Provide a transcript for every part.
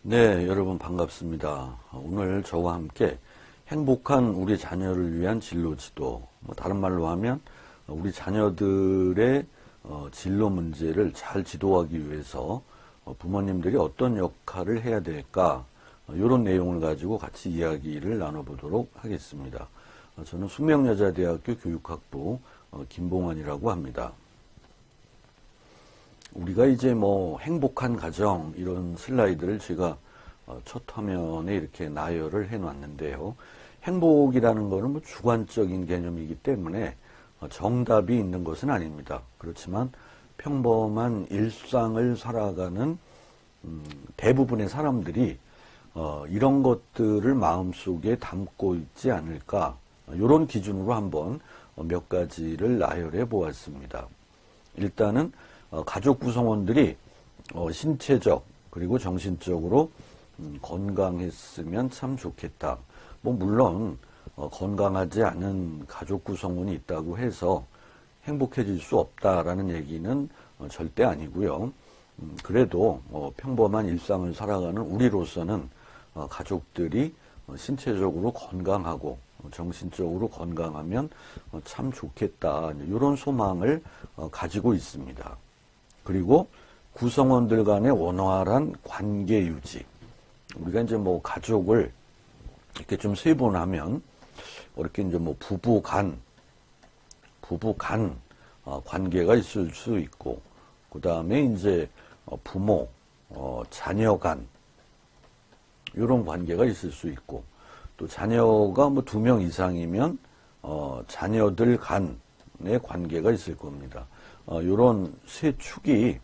네, 여러분 반갑습니다. 오늘 저와 함께 행복한 우리 자녀를 위한 진로지도, 다른 말로 하면 우리 자녀들의 진로 문제를 잘 지도하기 위해서 부모님들이 어떤 역할을 해야 될까, 이런 내용을 가지고 같이 이야기를 나눠보도록 하겠습니다. 저는 숙명여자대학교 교육학부 김봉환이라고 합니다. 우리가 이제 행복한 가정, 이런 슬라이드를 제가 첫 화면에 이렇게 나열을 해 놨는데요. 행복이라는 것은 주관적인 개념이기 때문에 정답이 있는 것은 아닙니다. 그렇지만 평범한 일상을 살아가는 대부분의 사람들이 이런 것들을 마음속에 담고 있지 않을까, 이런 기준으로 한번 몇 가지를 나열해 보았습니다. 일단은 가족 구성원들이 신체적 그리고 정신적으로 건강했으면 참 좋겠다. 물론 건강하지 않은 가족 구성원이 있다고 해서 행복해질 수 없다라는 얘기는 절대 아니고요. 그래도 평범한 일상을 살아가는 우리로서는 가족들이 신체적으로 건강하고 정신적으로 건강하면 참 좋겠다, 이런 소망을 가지고 있습니다. 그리고 구성원들 간의 원활한 관계 유지. 우리가 이제 가족을 이렇게 좀 세분하면 이렇게 이제 부부 간 관계가 있을 수 있고, 그 다음에 이제 부모, 자녀 간, 이런 관계가 있을 수 있고, 또 자녀가 2명 이상이면 자녀들 간의 관계가 있을 겁니다. 이런 세 축이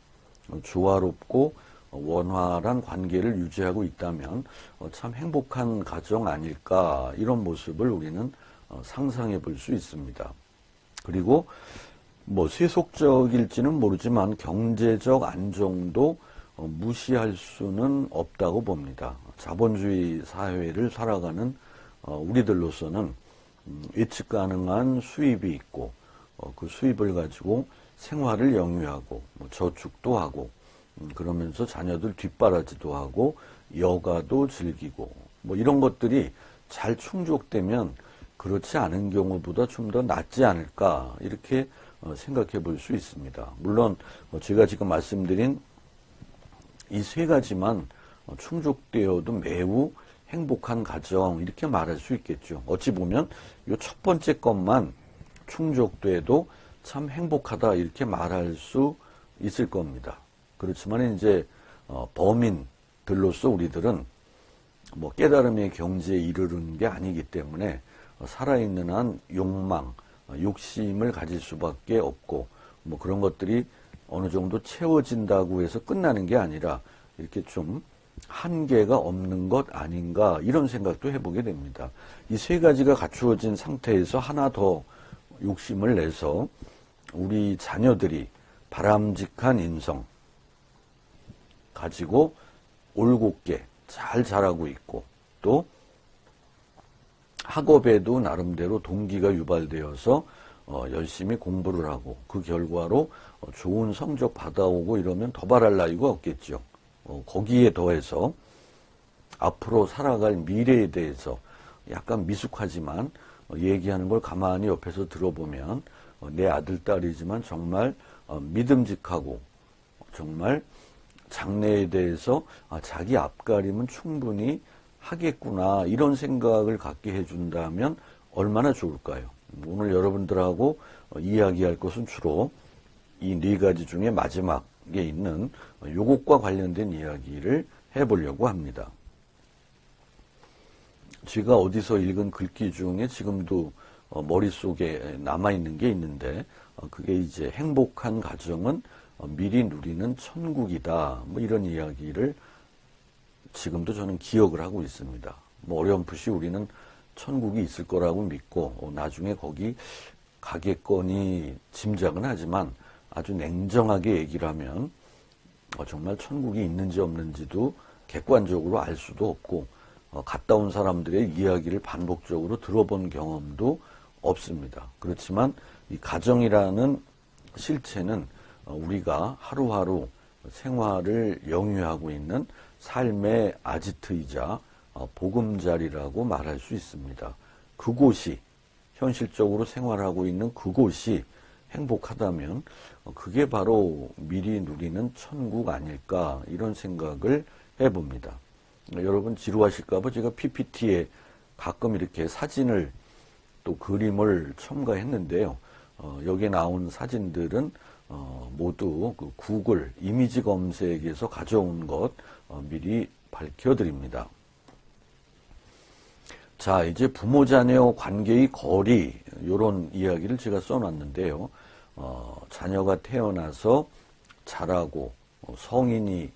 조화롭고 원활한 관계를 유지하고 있다면 참 행복한 가정 아닐까, 이런 모습을 우리는 상상해 볼 수 있습니다. 그리고 세속적일지는 모르지만 경제적 안정도 무시할 수는 없다고 봅니다. 자본주의 사회를 살아가는 우리들로서는 예측 가능한 수입이 있고, 그 수입을 가지고 생활을 영위하고 저축도 하고, 그러면서 자녀들 뒷바라지도 하고 여가도 즐기고, 이런 것들이 잘 충족되면 그렇지 않은 경우보다 좀 더 낫지 않을까, 이렇게 생각해 볼 수 있습니다. 물론 제가 지금 말씀드린 이 세 가지만 충족되어도 매우 행복한 가정, 이렇게 말할 수 있겠죠. 어찌 보면 이 첫 번째 것만 충족돼도 참 행복하다, 이렇게 말할 수 있을 겁니다. 그렇지만 이제 범인들로서 우리들은 깨달음의 경지에 이르는 게 아니기 때문에 살아있는 한 욕망, 욕심을 가질 수밖에 없고, 그런 것들이 어느 정도 채워진다고 해서 끝나는 게 아니라 이렇게 좀 한계가 없는 것 아닌가, 이런 생각도 해보게 됩니다. 이 세 가지가 갖추어진 상태에서 하나 더 욕심을 내서 우리 자녀들이 바람직한 인성 가지고 올곧게 잘 자라고 있고, 또 학업에도 나름대로 동기가 유발되어서 열심히 공부를 하고 그 결과로 좋은 성적 받아오고 이러면 더 바랄 나위가 없겠죠. 거기에 더해서 앞으로 살아갈 미래에 대해서 약간 미숙하지만 얘기하는 걸 가만히 옆에서 들어보면 내 아들, 딸이지만 정말 믿음직하고 정말 장래에 대해서 자기 앞가림은 충분히 하겠구나, 이런 생각을 갖게 해준다면 얼마나 좋을까요? 오늘 여러분들하고 이야기할 것은 주로 이 네 가지 중에 마지막에 있는 요것과 관련된 이야기를 해보려고 합니다. 제가 어디서 읽은 글귀 중에 지금도 머릿속에 남아있는 게 있는데, 그게 이제 행복한 가정은 미리 누리는 천국이다, 이런 이야기를 지금도 저는 기억을 하고 있습니다. 어렴풋이 우리는 천국이 있을 거라고 믿고 나중에 거기 가겠거니 짐작은 하지만, 아주 냉정하게 얘기를 하면 정말 천국이 있는지 없는지도 객관적으로 알 수도 없고, 갔다 온 사람들의 이야기를 반복적으로 들어본 경험도 없습니다. 그렇지만 이 가정이라는 실체는 우리가 하루하루 생활을 영위하고 있는 삶의 아지트이자 보금자리라고 말할 수 있습니다. 그곳이 현실적으로 생활하고 있는 그곳이 행복하다면 그게 바로 미리 누리는 천국 아닐까 이런 생각을 해봅니다. 여러분 지루하실까봐 제가 PPT에 가끔 이렇게 사진을 또 그림을 첨가했는데요. 여기에 나온 사진들은 모두 그 구글 이미지 검색에서 가져온 것 미리 밝혀드립니다. 자, 이제 부모 자녀 관계의 거리 이런 이야기를 제가 써놨는데요. 자녀가 태어나서 자라고 성인이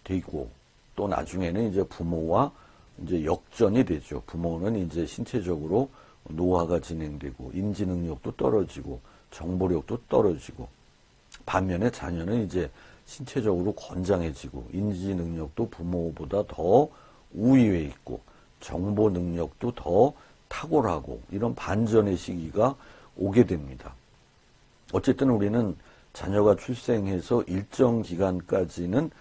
되고 또 나중에는 이제 부모와 이제 역전이 되죠. 부모는 이제 신체적으로 노화가 진행되고 인지 능력도 떨어지고 정보력도 떨어지고 반면에 자녀는 이제 신체적으로 건장해지고 인지 능력도 부모보다 더 우위에 있고 정보 능력도 더 탁월하고 이런 반전의 시기가 오게 됩니다. 어쨌든 우리는 자녀가 출생해서 일정 기간까지는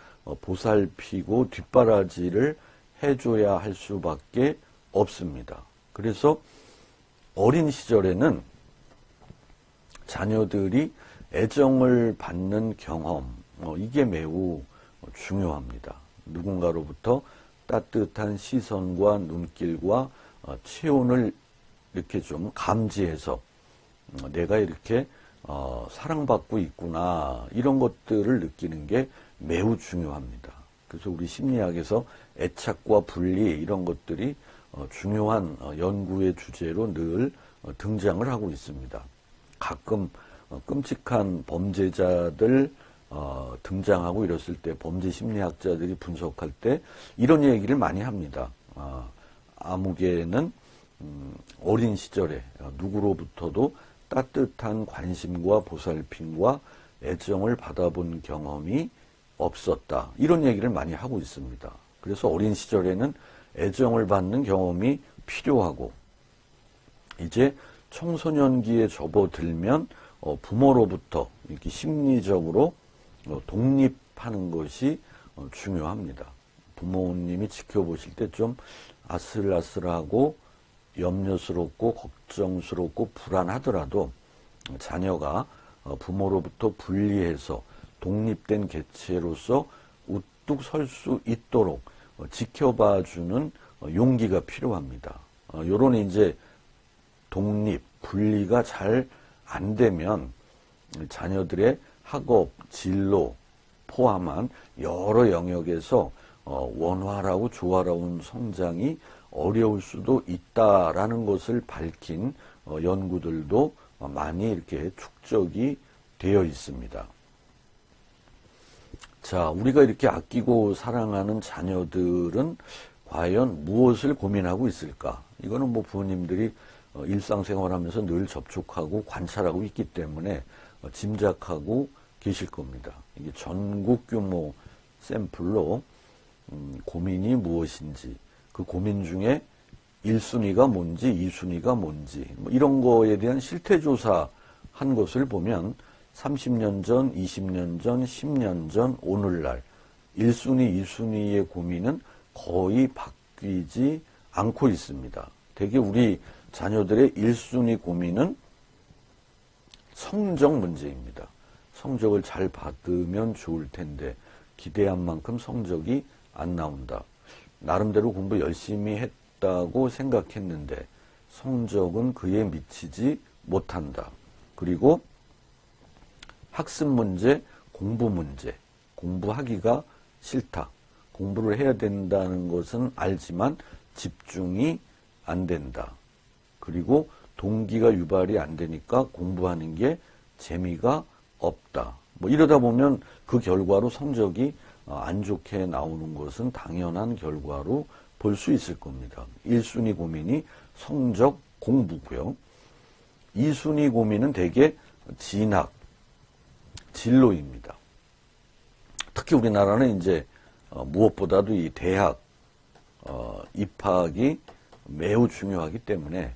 보살피고 뒷바라지를 해줘야 할 수밖에 없습니다. 그래서 어린 시절에는 자녀들이 애정을 받는 경험, 이게 매우 중요합니다. 누군가로부터 따뜻한 시선과 눈길과 체온을 이렇게 좀 감지해서 내가 이렇게 사랑받고 있구나 이런 것들을 느끼는 게 매우 중요합니다. 그래서 우리 심리학에서 애착과 분리 이런 것들이 중요한 연구의 주제로 늘 등장을 하고 있습니다. 가끔 끔찍한 범죄자들 등장하고 이랬을 때 범죄 심리학자들이 분석할 때 이런 얘기를 많이 합니다. 아무개는 어린 시절에 누구로부터도 따뜻한 관심과 보살핌과 애정을 받아본 경험이 없었다. 이런 얘기를 많이 하고 있습니다. 그래서 어린 시절에는 애정을 받는 경험이 필요하고 이제 청소년기에 접어들면 부모로부터 이렇게 심리적으로 독립하는 것이 중요합니다. 부모님이 지켜보실 때 좀 아슬아슬하고 염려스럽고 걱정스럽고 불안하더라도 자녀가 부모로부터 분리해서 독립된 개체로서 우뚝 설 수 있도록 지켜봐주는 용기가 필요합니다. 요런 이제 독립, 분리가 잘 안 되면 자녀들의 학업, 진로 포함한 여러 영역에서 원활하고 조화로운 성장이 어려울 수도 있다라는 것을 밝힌 연구들도 많이 이렇게 축적이 되어 있습니다. 자, 우리가 이렇게 아끼고 사랑하는 자녀들은 과연 무엇을 고민하고 있을까? 이거는 뭐 부모님들이 일상생활하면서 늘 접촉하고 관찰하고 있기 때문에 짐작하고 계실 겁니다. 이게 전국 규모 샘플로 고민이 무엇인지, 그 고민 중에 1순위가 뭔지, 2순위가 뭔지, 뭐 이런 거에 대한 실태조사 한 것을 보면 30년 전, 20년 전, 10년 전, 오늘날 1순위, 2순위의 고민은 거의 바뀌지 않고 있습니다. 되게 우리 자녀들의 1순위 고민은 성적 문제입니다. 성적을 잘 받으면 좋을 텐데 기대한 만큼 성적이 안 나온다. 나름대로 공부 열심히 했다고 생각했는데 성적은 그에 미치지 못한다. 그리고 학습 문제, 공부 문제, 공부하기가 싫다. 공부를 해야 된다는 것은 알지만 집중이 안 된다. 그리고 동기가 유발이 안 되니까 공부하는 게 재미가 없다. 뭐 이러다 보면 그 결과로 성적이 안 좋게 나오는 것은 당연한 결과로 볼 수 있을 겁니다. 1순위 고민이 성적 공부고요. 2순위 고민은 대개 진학, 진로입니다. 특히 우리나라는 이제 무엇보다도 이 대학 입학이 매우 중요하기 때문에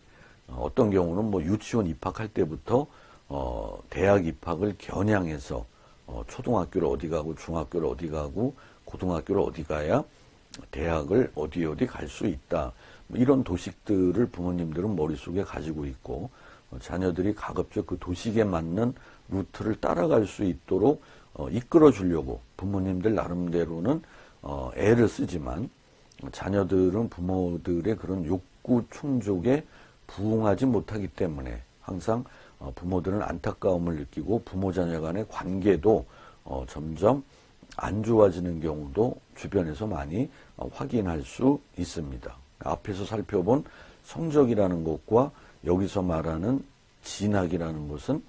어떤 경우는 뭐 유치원 입학할 때부터 대학 입학을 겨냥해서 초등학교를 어디 가고 중학교를 어디 가고 고등학교를 어디 가야 대학을 어디 갈 수 있다. 뭐 이런 도식들을 부모님들은 머릿속에 가지고 있고 자녀들이 가급적 그 도식에 맞는 루트를 따라갈 수 있도록 이끌어 주려고 부모님들 나름대로는 애를 쓰지만 자녀들은 부모들의 그런 욕구 충족에 부응하지 못하기 때문에 항상 부모들은 안타까움을 느끼고 부모 자녀 간의 관계도 점점 안 좋아지는 경우도 주변에서 많이 확인할 수 있습니다. 앞에서 살펴본 성적이라는 것과 여기서 말하는 진학이라는 것은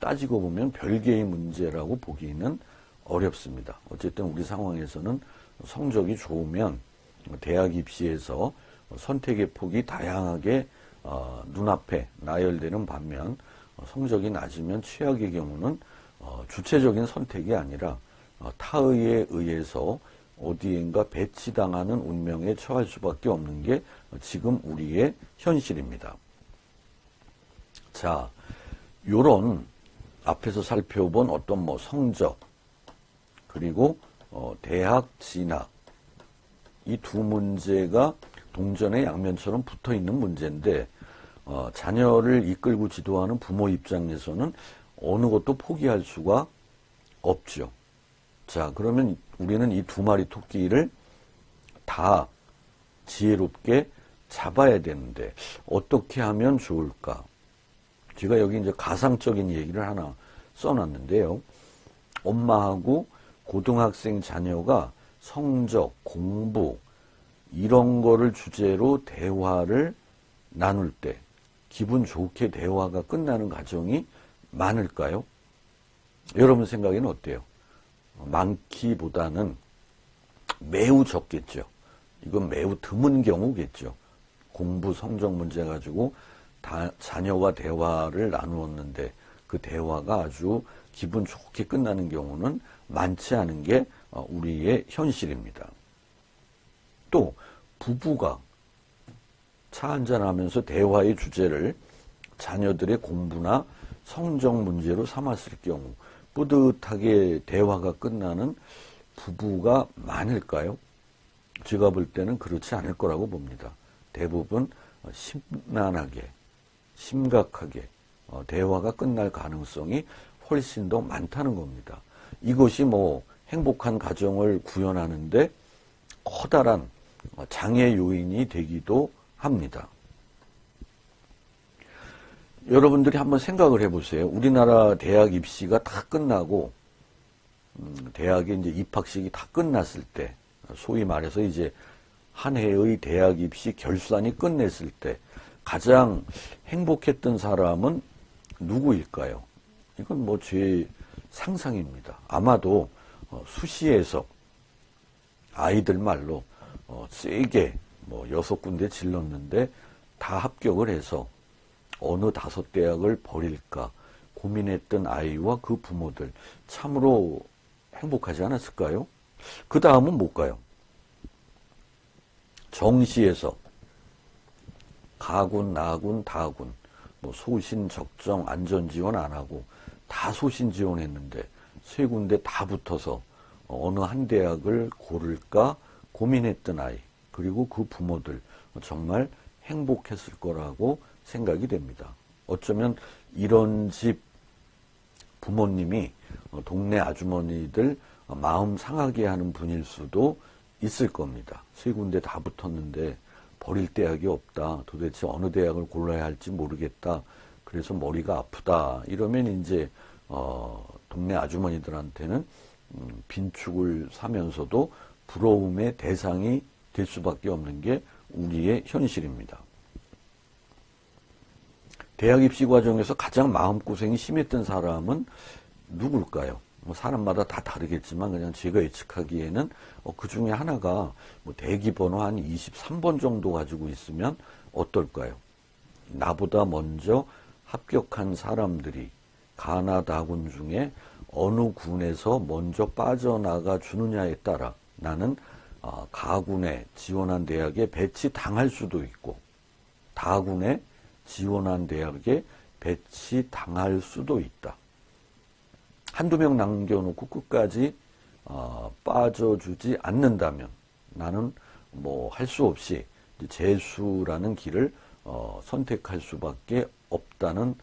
따지고 보면 별개의 문제라고 보기는 어렵습니다. 어쨌든 우리 상황에서는 성적이 좋으면 대학 입시에서 선택의 폭이 다양하게 눈앞에 나열되는 반면 성적이 낮으면 최악의 경우는 주체적인 선택이 아니라 타의에 의해서 어디엔가 배치당하는 운명에 처할 수밖에 없는 게 지금 우리의 현실입니다. 자, 요런 앞에서 살펴본 어떤 뭐 성적 그리고 대학 진학 이 두 문제가 동전의 양면처럼 붙어 있는 문제인데 자녀를 이끌고 지도하는 부모 입장에서는 어느 것도 포기할 수가 없죠. 자, 그러면 우리는 이 두 마리 토끼를 다 지혜롭게 잡아야 되는데 어떻게 하면 좋을까? 제가 여기 이제 가상적인 얘기를 하나 써놨는데요. 엄마하고 고등학생 자녀가 성적, 공부 이런 거를 주제로 대화를 나눌 때 기분 좋게 대화가 끝나는 가정이 많을까요? 여러분 생각에는 어때요? 많기보다는 매우 적겠죠. 이건 매우 드문 경우겠죠. 공부 성적 문제 가지고 자녀와 대화를 나누었는데 그 대화가 아주 기분 좋게 끝나는 경우는 많지 않은 게 우리의 현실입니다. 또 부부가 차 한잔하면서 대화의 주제를 자녀들의 공부나 성적 문제로 삼았을 경우 뿌듯하게 대화가 끝나는 부부가 많을까요? 제가 볼 때는 그렇지 않을 거라고 봅니다. 대부분 심란하게, 심각하게 대화가 끝날 가능성이 훨씬 더 많다는 겁니다. 이것이 뭐 행복한 가정을 구현하는데 커다란 장애 요인이 되기도 합니다. 여러분들이 한번 생각을 해보세요. 우리나라 대학 입시가 다 끝나고 대학의 이제 입학식이 다 끝났을 때, 소위 말해서 이제 한 해의 대학 입시 결산이 끝냈을 때 가장 행복했던 사람은 누구일까요? 이건 뭐 제 상상입니다. 아마도 수시에서 아이들 말로 세게 뭐 6군데 질렀는데 다 합격을 해서 어느 5대학을 버릴까 고민했던 아이와 그 부모들 참으로 행복하지 않았을까요? 그 다음은 뭘까요? 정시에서 가군, 나군, 다군, 뭐 소신, 적정, 안전지원 안 하고 다 소신 지원했는데 3군데 다 붙어서 어느 한 대학을 고를까 고민했던 아이, 그리고 그 부모들 정말 행복했을 거라고 생각이 됩니다. 어쩌면 이런 집 부모님이 동네 아주머니들 마음 상하게 하는 분일 수도 있을 겁니다. 3군데 다 붙었는데 버릴 대학이 없다. 도대체 어느 대학을 골라야 할지 모르겠다. 그래서 머리가 아프다. 이러면 이제 동네 아주머니들한테는 빈축을 사면서도 부러움의 대상이 될 수밖에 없는 게 우리의 현실입니다. 대학 입시 과정에서 가장 마음고생이 심했던 사람은 누굴까요? 뭐 사람마다 다 다르겠지만 그냥 제가 예측하기에는 그 중에 하나가 뭐 대기번호 한 23번 정도 가지고 있으면 어떨까요? 나보다 먼저 합격한 사람들이 가나다군 중에 어느 군에서 먼저 빠져나가 주느냐에 따라 나는 가군에 지원한 대학에 배치당할 수도 있고 다군에 지원한 대학에 배치당할 수도 있다. 한두 명 남겨놓고 끝까지 빠져주지 않는다면 나는 뭐 할 수 없이 재수라는 길을 선택할 수밖에 없다는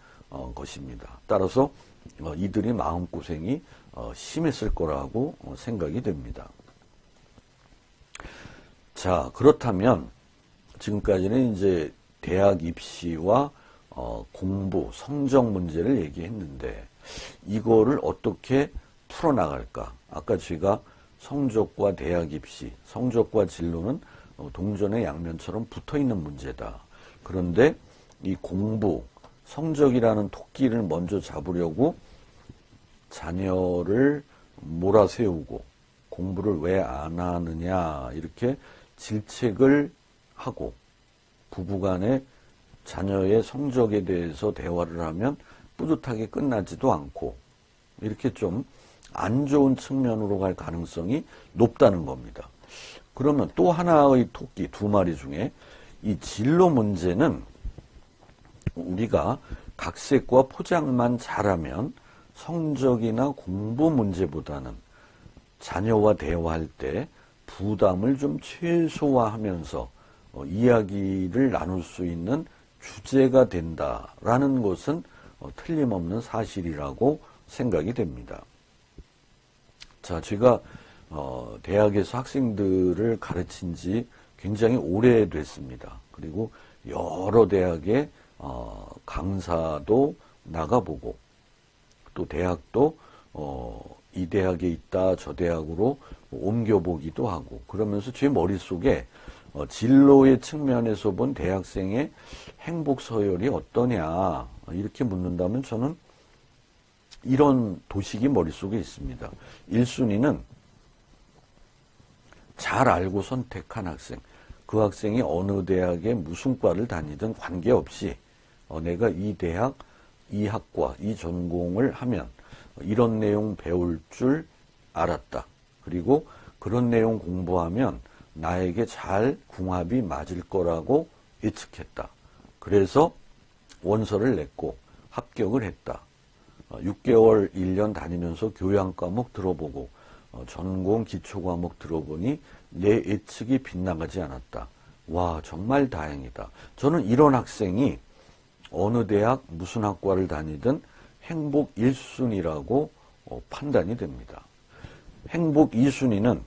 것입니다. 따라서 이들이 마음고생이 심했을 거라고 생각이 됩니다. 자, 그렇다면 지금까지는 이제 대학 입시와 공부, 성적 문제를 얘기했는데 이거를 어떻게 풀어나갈까? 아까 제가 성적과 대학 입시, 성적과 진로는 동전의 양면처럼 붙어있는 문제다. 그런데 이 공부, 성적이라는 토끼를 먼저 잡으려고 자녀를 몰아세우고 공부를 왜 안 하느냐 이렇게 질책을 하고 부부간에 자녀의 성적에 대해서 대화를 하면 뿌듯하게 끝나지도 않고 이렇게 좀 안 좋은 측면으로 갈 가능성이 높다는 겁니다. 그러면 또 하나의 토끼 두 마리 중에 이 진로 문제는 우리가 각색과 포장만 잘하면 성적이나 공부 문제보다는 자녀와 대화할 때 부담을 좀 최소화하면서 이야기를 나눌 수 있는 주제가 된다라는 것은 틀림없는 사실이라고 생각이 됩니다. 자, 제가 대학에서 학생들을 가르친 지 굉장히 오래됐습니다. 그리고 여러 대학에 강사도 나가보고 또 대학도 이 대학에 있다 저 대학으로 옮겨보기도 하고 그러면서 제 머릿속에 진로의 측면에서 본 대학생의 행복 서열이 어떠냐 이렇게 묻는다면 저는 이런 도식이 머릿속에 있습니다. 1순위는 잘 알고 선택한 학생. 그 학생이 어느 대학에 무슨 과를 다니든 관계없이 내가 이 대학, 이 학과, 이 전공을 하면 이런 내용 배울 줄 알았다. 그리고 그런 내용 공부하면 나에게 잘 궁합이 맞을 거라고 예측했다. 그래서 원서를 냈고 합격을 했다. 6개월, 1년 다니면서 교양 과목 들어보고 전공 기초 과목 들어보니 내 예측이 빗나가지 않았다. 와, 정말 다행이다. 저는 이런 학생이 어느 대학 무슨 학과를 다니든 행복 1순위라고 판단이 됩니다. 행복 2순위는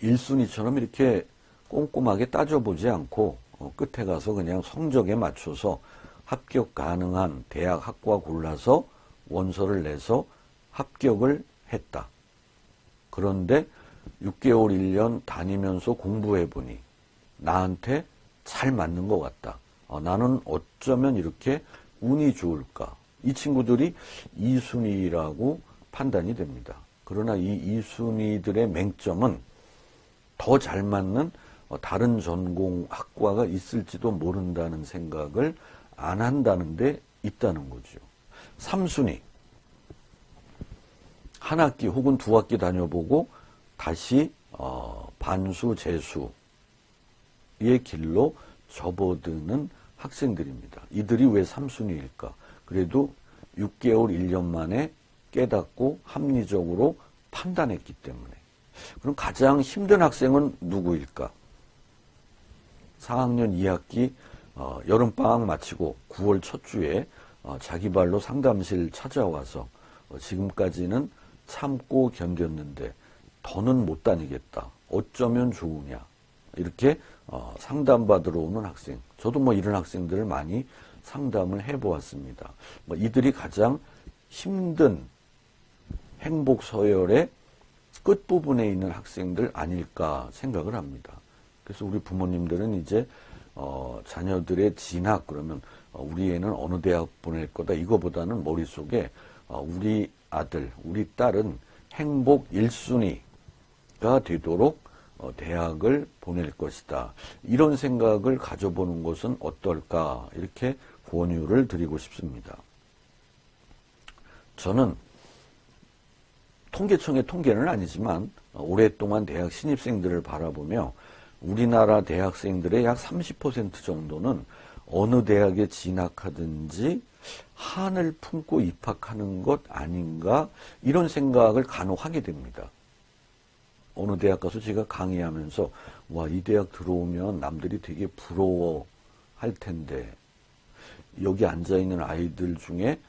1순위처럼 이렇게 꼼꼼하게 따져보지 않고 끝에 가서 그냥 성적에 맞춰서 합격 가능한 대학 학과 골라서 원서를 내서 합격을 했다. 그런데 6개월, 1년 다니면서 공부해보니 나한테 잘 맞는 것 같다. 나는 어쩌면 이렇게 운이 좋을까. 이 친구들이 2순위라고 판단이 됩니다. 그러나 이 2순위들의 맹점은 더 잘 맞는 다른 전공 학과가 있을지도 모른다는 생각을 안 한다는 데 있다는 거죠. 3순위. 한 학기 혹은 두 학기 다녀보고 다시 반수, 재수의 길로 접어드는 학생들입니다. 이들이 왜 3순위일까? 그래도 6개월, 1년 만에 깨닫고 합리적으로 판단했기 때문에. 그럼 가장 힘든 학생은 누구일까? 4학년 2학기 여름방학 마치고 9월 첫 주에 자기 발로 상담실 찾아와서 지금까지는 참고 견뎠는데 더는 못 다니겠다. 어쩌면 좋으냐. 이렇게 상담받으러 오는 학생. 저도 뭐 이런 학생들을 많이 상담을 해보았습니다. 이들이 가장 힘든 행복 서열의 끝부분에 있는 학생들 아닐까 생각을 합니다. 그래서 우리 부모님들은 이제 자녀들의 진학 그러면 우리 애는 어느 대학 보낼 거다 이거보다는 머릿속에 우리 아들, 우리 딸은 행복 1순위가 되도록 대학을 보낼 것이다. 이런 생각을 가져보는 것은 어떨까 이렇게 권유를 드리고 싶습니다. 저는 통계청의 통계는 아니지만 오랫동안 대학 신입생들을 바라보며 우리나라 대학생들의 약 30% 정도는 어느 대학에 진학하든지 한을 품고 입학하는 것 아닌가 이런 생각을 간혹 하게 됩니다. 어느 대학 가서 제가 강의하면서 와, 이 대학 들어오면 남들이 되게 부러워할 텐데 여기 앉아있는 아이들 중에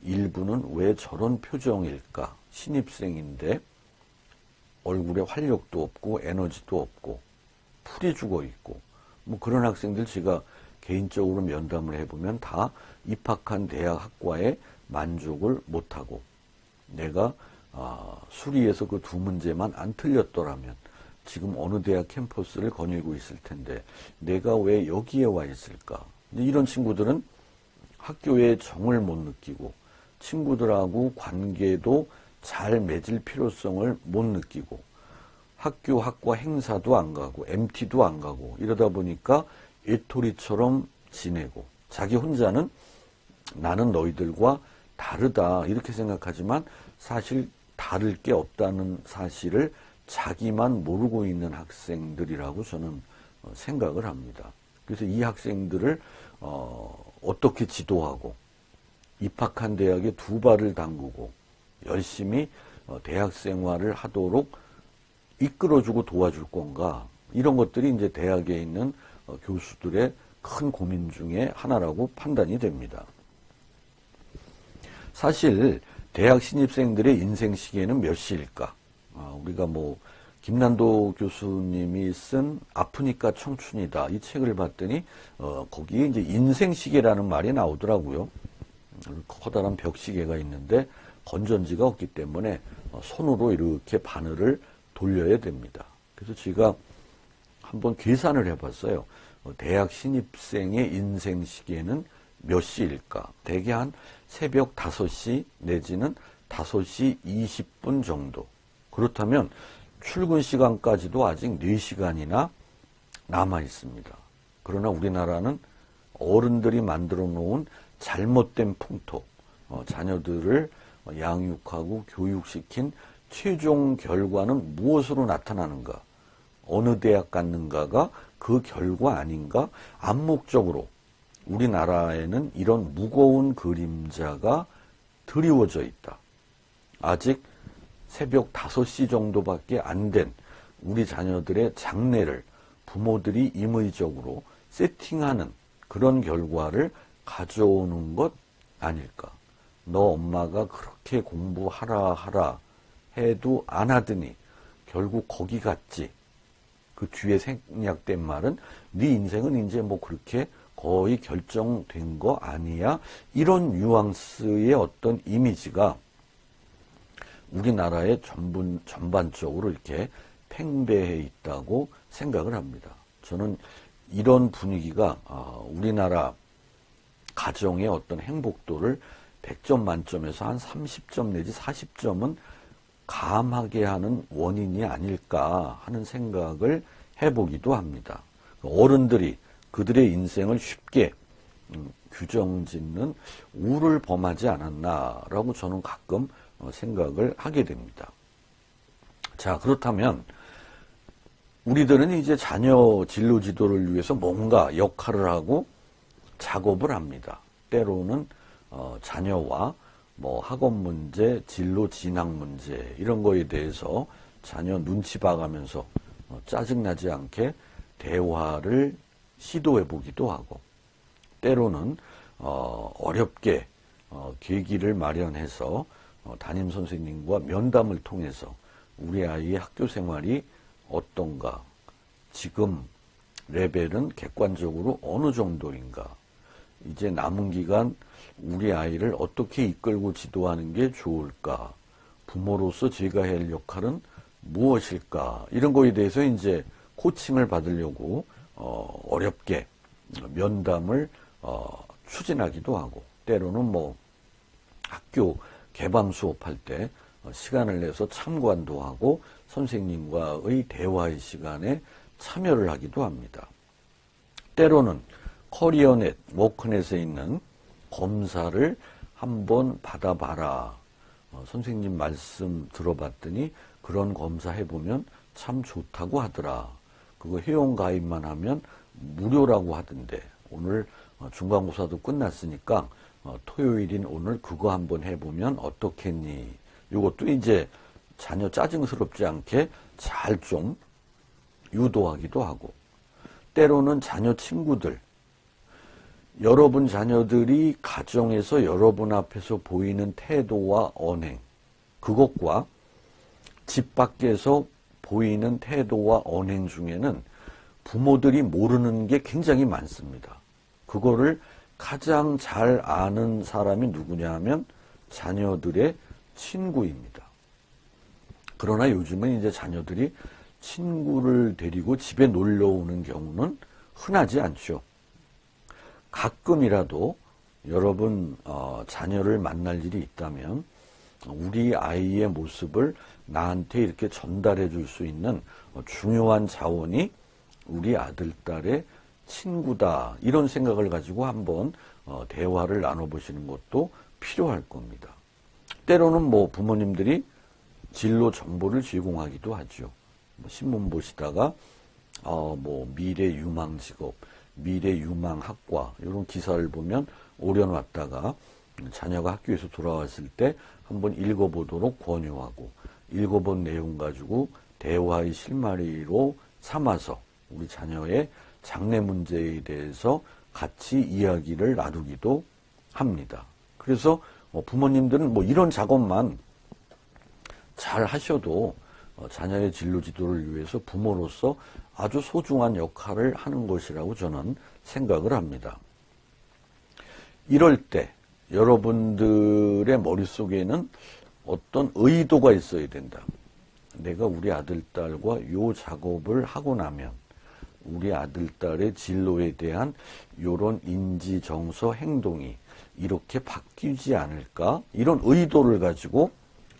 일부는 왜 저런 표정일까? 신입생인데 얼굴에 활력도 없고 에너지도 없고 풀이 죽어 있고 뭐 그런 학생들 제가 개인적으로 면담을 해보면 다 입학한 대학 학과에 만족을 못하고 내가 수리에서 그 두 문제만 안 틀렸더라면 지금 어느 대학 캠퍼스를 거닐고 있을 텐데 내가 왜 여기에 와 있을까? 이런 친구들은 학교에 정을 못 느끼고 친구들하고 관계도 잘 맺을 필요성을 못 느끼고 학교 학과 행사도 안 가고 MT도 안 가고 이러다 보니까 외톨이처럼 지내고 자기 혼자는 나는 너희들과 다르다 이렇게 생각하지만 사실 다를 게 없다는 사실을 자기만 모르고 있는 학생들이라고 저는 생각을 합니다. 그래서 이 학생들을 어떻게 지도하고 입학한 대학에 두 발을 담그고 열심히 대학 생활을 하도록 이끌어주고 도와줄 건가 이런 것들이 이제 대학에 있는 교수들의 큰 고민 중에 하나라고 판단이 됩니다. 사실 대학 신입생들의 인생 시계는 몇 시일까? 우리가 뭐 김난도 교수님이 쓴 아프니까 청춘이다 이 책을 봤더니 거기에 이제 인생 시계라는 말이 나오더라고요. 커다란 벽시계가 있는데 건전지가 없기 때문에 손으로 이렇게 바늘을 돌려야 됩니다. 그래서 제가 한번 계산을 해봤어요. 대학 신입생의 인생 시계는 몇 시일까? 대개 한 새벽 5시 내지는 5시 20분 정도. 그렇다면 출근 시간까지도 아직 4시간이나 남아 있습니다. 그러나 우리나라는 어른들이 만들어 놓은 잘못된 풍토, 자녀들을 양육하고 교육시킨 최종 결과는 무엇으로 나타나는가? 어느 대학 갔는가가 그 결과 아닌가? 암묵적으로 우리나라에는 이런 무거운 그림자가 드리워져 있다. 아직 새벽 5시 정도밖에 안 된 우리 자녀들의 장래를 부모들이 임의적으로 세팅하는 그런 결과를 가져오는 것 아닐까. 너 엄마가 그렇게 공부하라 해도 안 하더니 결국 거기 갔지. 그 뒤에 생략된 말은 네 인생은 이제 뭐 그렇게 거의 결정된 거 아니야? 이런 뉘앙스의 어떤 이미지가 우리나라에 전반적으로 이렇게 팽배해 있다고 생각을 합니다. 저는 이런 분위기가 우리나라 가정의 어떤 행복도를 100점 만점에서 한 30점 내지 40점은 감하게 하는 원인이 아닐까 하는 생각을 해보기도 합니다. 어른들이 그들의 인생을 쉽게 규정짓는 우를 범하지 않았나라고 저는 가끔 생각을 하게 됩니다. 자, 그렇다면 우리들은 이제 자녀 진로 지도를 위해서 뭔가 역할을 하고 작업을 합니다. 때로는 자녀와 뭐 학업 문제, 진로 진학 문제 이런 거에 대해서 자녀 눈치 봐가면서 짜증나지 않게 대화를 시도해 보기도 하고 때로는 어렵게 계기를 마련해서 담임 선생님과 면담을 통해서 우리 아이의 학교 생활이 어떤가, 지금 레벨은 객관적으로 어느 정도인가, 이제 남은 기간 우리 아이를 어떻게 이끌고 지도하는 게 좋을까, 부모로서 제가 할 역할은 무엇일까, 이런 거에 대해서 이제 코칭을 받으려고 어렵게 면담을 추진하기도 하고, 때로는 뭐 학교 개방 수업할 때 시간을 내서 참관도 하고 선생님과의 대화의 시간에 참여를 하기도 합니다. 때로는 커리어넷, 워크넷에 있는 검사를 한번 받아봐라. 선생님 말씀 들어봤더니 그런 검사 해보면 참 좋다고 하더라. 그거 회원가입만 하면 무료라고 하던데 오늘 중간고사도 끝났으니까 토요일인 오늘 그거 한번 해보면 어떻겠니? 이것도 이제 자녀 짜증스럽지 않게 잘 좀 유도하기도 하고, 때로는 자녀 친구들, 여러분 자녀들이 가정에서 여러분 앞에서 보이는 태도와 언행, 그것과 집 밖에서 보이는 태도와 언행 중에는 부모들이 모르는 게 굉장히 많습니다. 그거를 가장 잘 아는 사람이 누구냐 하면 자녀들의 친구입니다. 그러나 요즘은 이제 자녀들이 친구를 데리고 집에 놀러 오는 경우는 흔하지 않죠. 가끔이라도 여러분 자녀를 만날 일이 있다면 우리 아이의 모습을 나한테 이렇게 전달해 줄 수 있는 중요한 자원이 우리 아들, 딸의 친구다. 이런 생각을 가지고 한번 대화를 나눠보시는 것도 필요할 겁니다. 때로는 뭐 부모님들이 진로 정보를 제공하기도 하죠. 신문 보시다가 뭐 미래 유망 직업, 미래 유망 학과 이런 기사를 보면 오려놨다가 자녀가 학교에서 돌아왔을 때 한번 읽어보도록 권유하고, 읽어본 내용 가지고 대화의 실마리로 삼아서 우리 자녀의 장래 문제에 대해서 같이 이야기를 나누기도 합니다. 그래서 부모님들은 뭐 이런 작업만 잘 하셔도 자녀의 진로 지도를 위해서 부모로서 아주 소중한 역할을 하는 것이라고 저는 생각을 합니다. 이럴 때 여러분들의 머릿속에는 어떤 의도가 있어야 된다. 내가 우리 아들, 딸과 이 작업을 하고 나면 우리 아들, 딸의 진로에 대한 이런 인지, 정서, 행동이 이렇게 바뀌지 않을까? 이런 의도를 가지고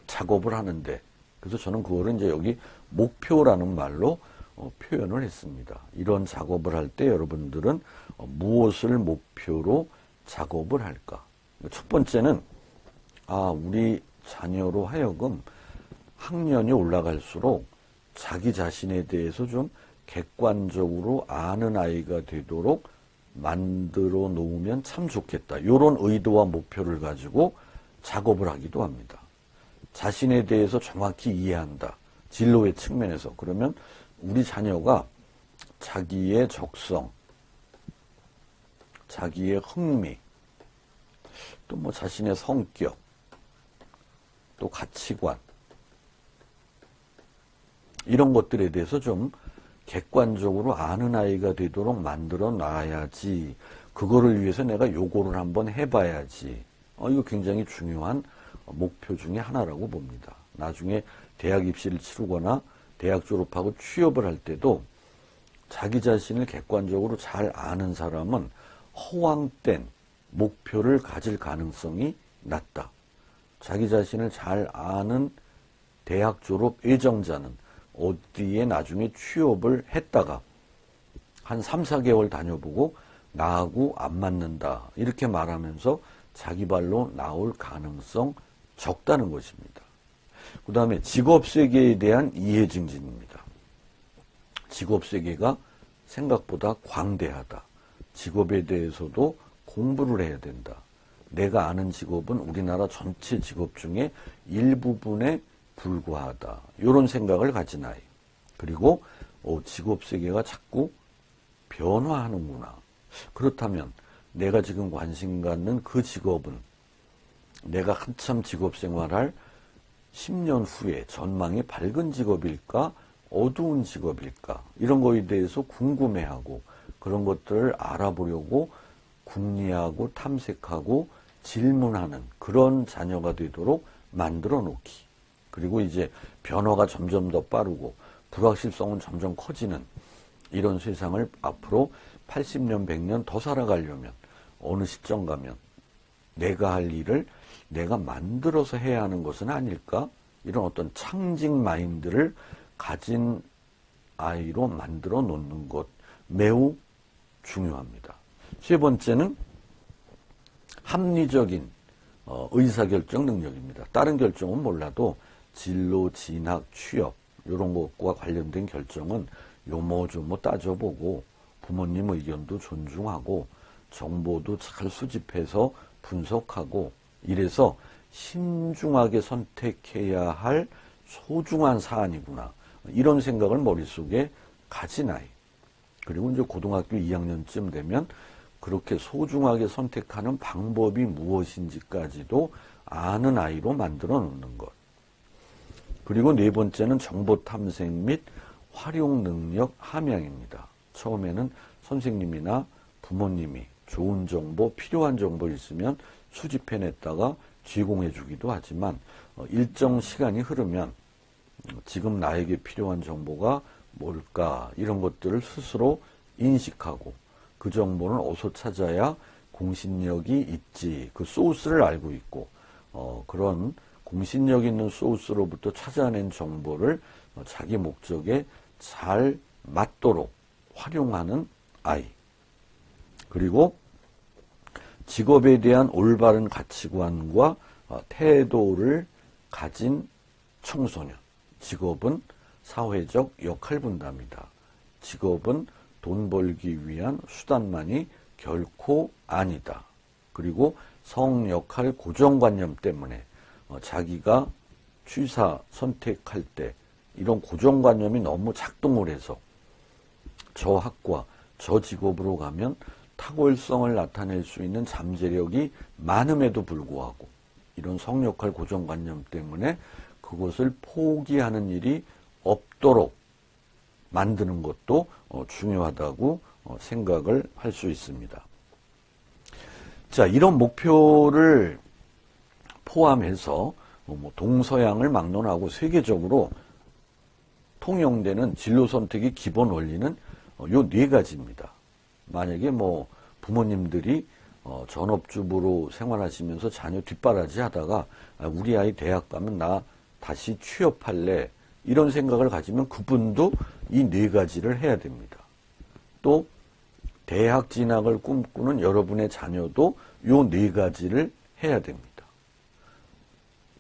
작업을 하는데, 그래서 저는 그거를 이제 여기 목표라는 말로 표현을 했습니다. 이런 작업을 할 때 여러분들은 무엇을 목표로 작업을 할까? 첫 번째는 우리 자녀로 하여금 학년이 올라갈수록 자기 자신에 대해서 좀 객관적으로 아는 아이가 되도록 만들어 놓으면 참 좋겠다. 이런 의도와 목표를 가지고 작업을 하기도 합니다. 자신에 대해서 정확히 이해한다. 진로의 측면에서. 그러면 우리 자녀가 자기의 적성, 자기의 흥미, 또 뭐 자신의 성격, 또 가치관, 이런 것들에 대해서 좀 객관적으로 아는 아이가 되도록 만들어 놔야지. 그거를 위해서 내가 요거를 한번 해봐야지. 이거 굉장히 중요한 목표 중에 하나라고 봅니다. 나중에 대학 입시를 치르거나 대학 졸업하고 취업을 할 때도 자기 자신을 객관적으로 잘 아는 사람은 허황된 목표를 가질 가능성이 낮다. 자기 자신을 잘 아는 대학 졸업 예정자는 어디에 나중에 취업을 했다가 한 3, 4개월 다녀보고 나하고 안 맞는다. 이렇게 말하면서 자기 발로 나올 가능성 적다는 것입니다. 그 다음에 직업세계에 대한 이해 증진입니다. 직업세계가 생각보다 광대하다. 직업에 대해서도 공부를 해야 된다. 내가 아는 직업은 우리나라 전체 직업 중에 일부분에 불과하다. 이런 생각을 가진 아이. 그리고 직업세계가 자꾸 변화하는구나. 그렇다면 내가 지금 관심 갖는 그 직업은 내가 한참 직업생활할 10년 후에 전망이 밝은 직업일까? 어두운 직업일까? 이런 거에 대해서 궁금해하고 그런 것들을 알아보려고 궁리하고 탐색하고 질문하는 그런 자녀가 되도록 만들어 놓기. 그리고 이제 변화가 점점 더 빠르고 불확실성은 점점 커지는 이런 세상을 앞으로 80년, 100년 더 살아가려면 어느 시점 가면 내가 할 일을 내가 만들어서 해야 하는 것은 아닐까? 이런 어떤 창직 마인드를 가진 아이로 만들어 놓는 것 매우 중요합니다. 세 번째는 합리적인 의사결정 능력입니다. 다른 결정은 몰라도 진로, 진학, 취업 이런 것과 관련된 결정은 요모조모 따져보고 부모님 의견도 존중하고 정보도 잘 수집해서 분석하고 이래서 신중하게 선택해야 할 소중한 사안이구나. 이런 생각을 머릿속에 가진 아이. 그리고 이제 고등학교 2학년쯤 되면 그렇게 소중하게 선택하는 방법이 무엇인지까지도 아는 아이로 만들어 놓는 것. 그리고 네 번째는 정보 탐색 및 활용 능력 함양입니다. 처음에는 선생님이나 부모님이 좋은 정보, 필요한 정보 있으면 수집해냈다가 제공해 주기도 하지만 일정 시간이 흐르면 지금 나에게 필요한 정보가 뭘까 이런 것들을 스스로 인식하고 그 정보는 어디서 찾아야 공신력이 있지 그 소스를 알고 있고 그런 공신력 있는 소스로부터 찾아낸 정보를 자기 목적에 잘 맞도록 활용하는 아이. 그리고 직업에 대한 올바른 가치관과 태도를 가진 청소년. 직업은 사회적 역할 분담이다. 직업은 돈 벌기 위한 수단만이 결코 아니다. 그리고 성 역할 고정관념 때문에 자기가 취사 선택할 때 이런 고정관념이 너무 작동을 해서 저 학과, 저 직업으로 가면 탁월성을 나타낼 수 있는 잠재력이 많음에도 불구하고 이런 성역할 고정관념 때문에 그것을 포기하는 일이 없도록 만드는 것도 중요하다고 생각을 할 수 있습니다. 자, 이런 목표를 포함해서 동서양을 막론하고 세계적으로 통용되는 진로 선택의 기본 원리는 요 네 가지입니다. 만약에 부모님들이 전업주부로 생활하시면서 자녀 뒷바라지 하다가 우리 아이 대학 가면 나 다시 취업할래 이런 생각을 가지면 그분도 이 네 가지를 해야 됩니다. 또 대학 진학을 꿈꾸는 여러분의 자녀도 요 네 가지를 해야 됩니다.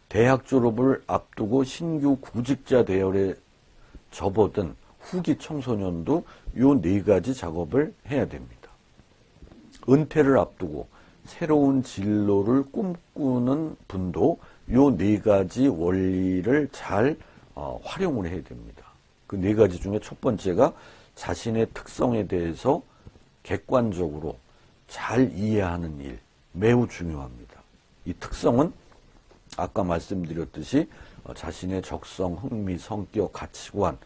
대학 졸업을 앞두고 신규 구직자 대열에 접어든 후기 청소년도 요 네 가지 작업을 해야 됩니다. 은퇴를 앞두고 새로운 진로를 꿈꾸는 분도 요 네 가지 원리를 잘 활용을 해야 됩니다. 그 네 가지 중에 첫 번째가 자신의 특성에 대해서 객관적으로 잘 이해하는 일, 매우 중요합니다. 이 특성은 아까 말씀드렸듯이 자신의 적성, 흥미, 성격, 가치관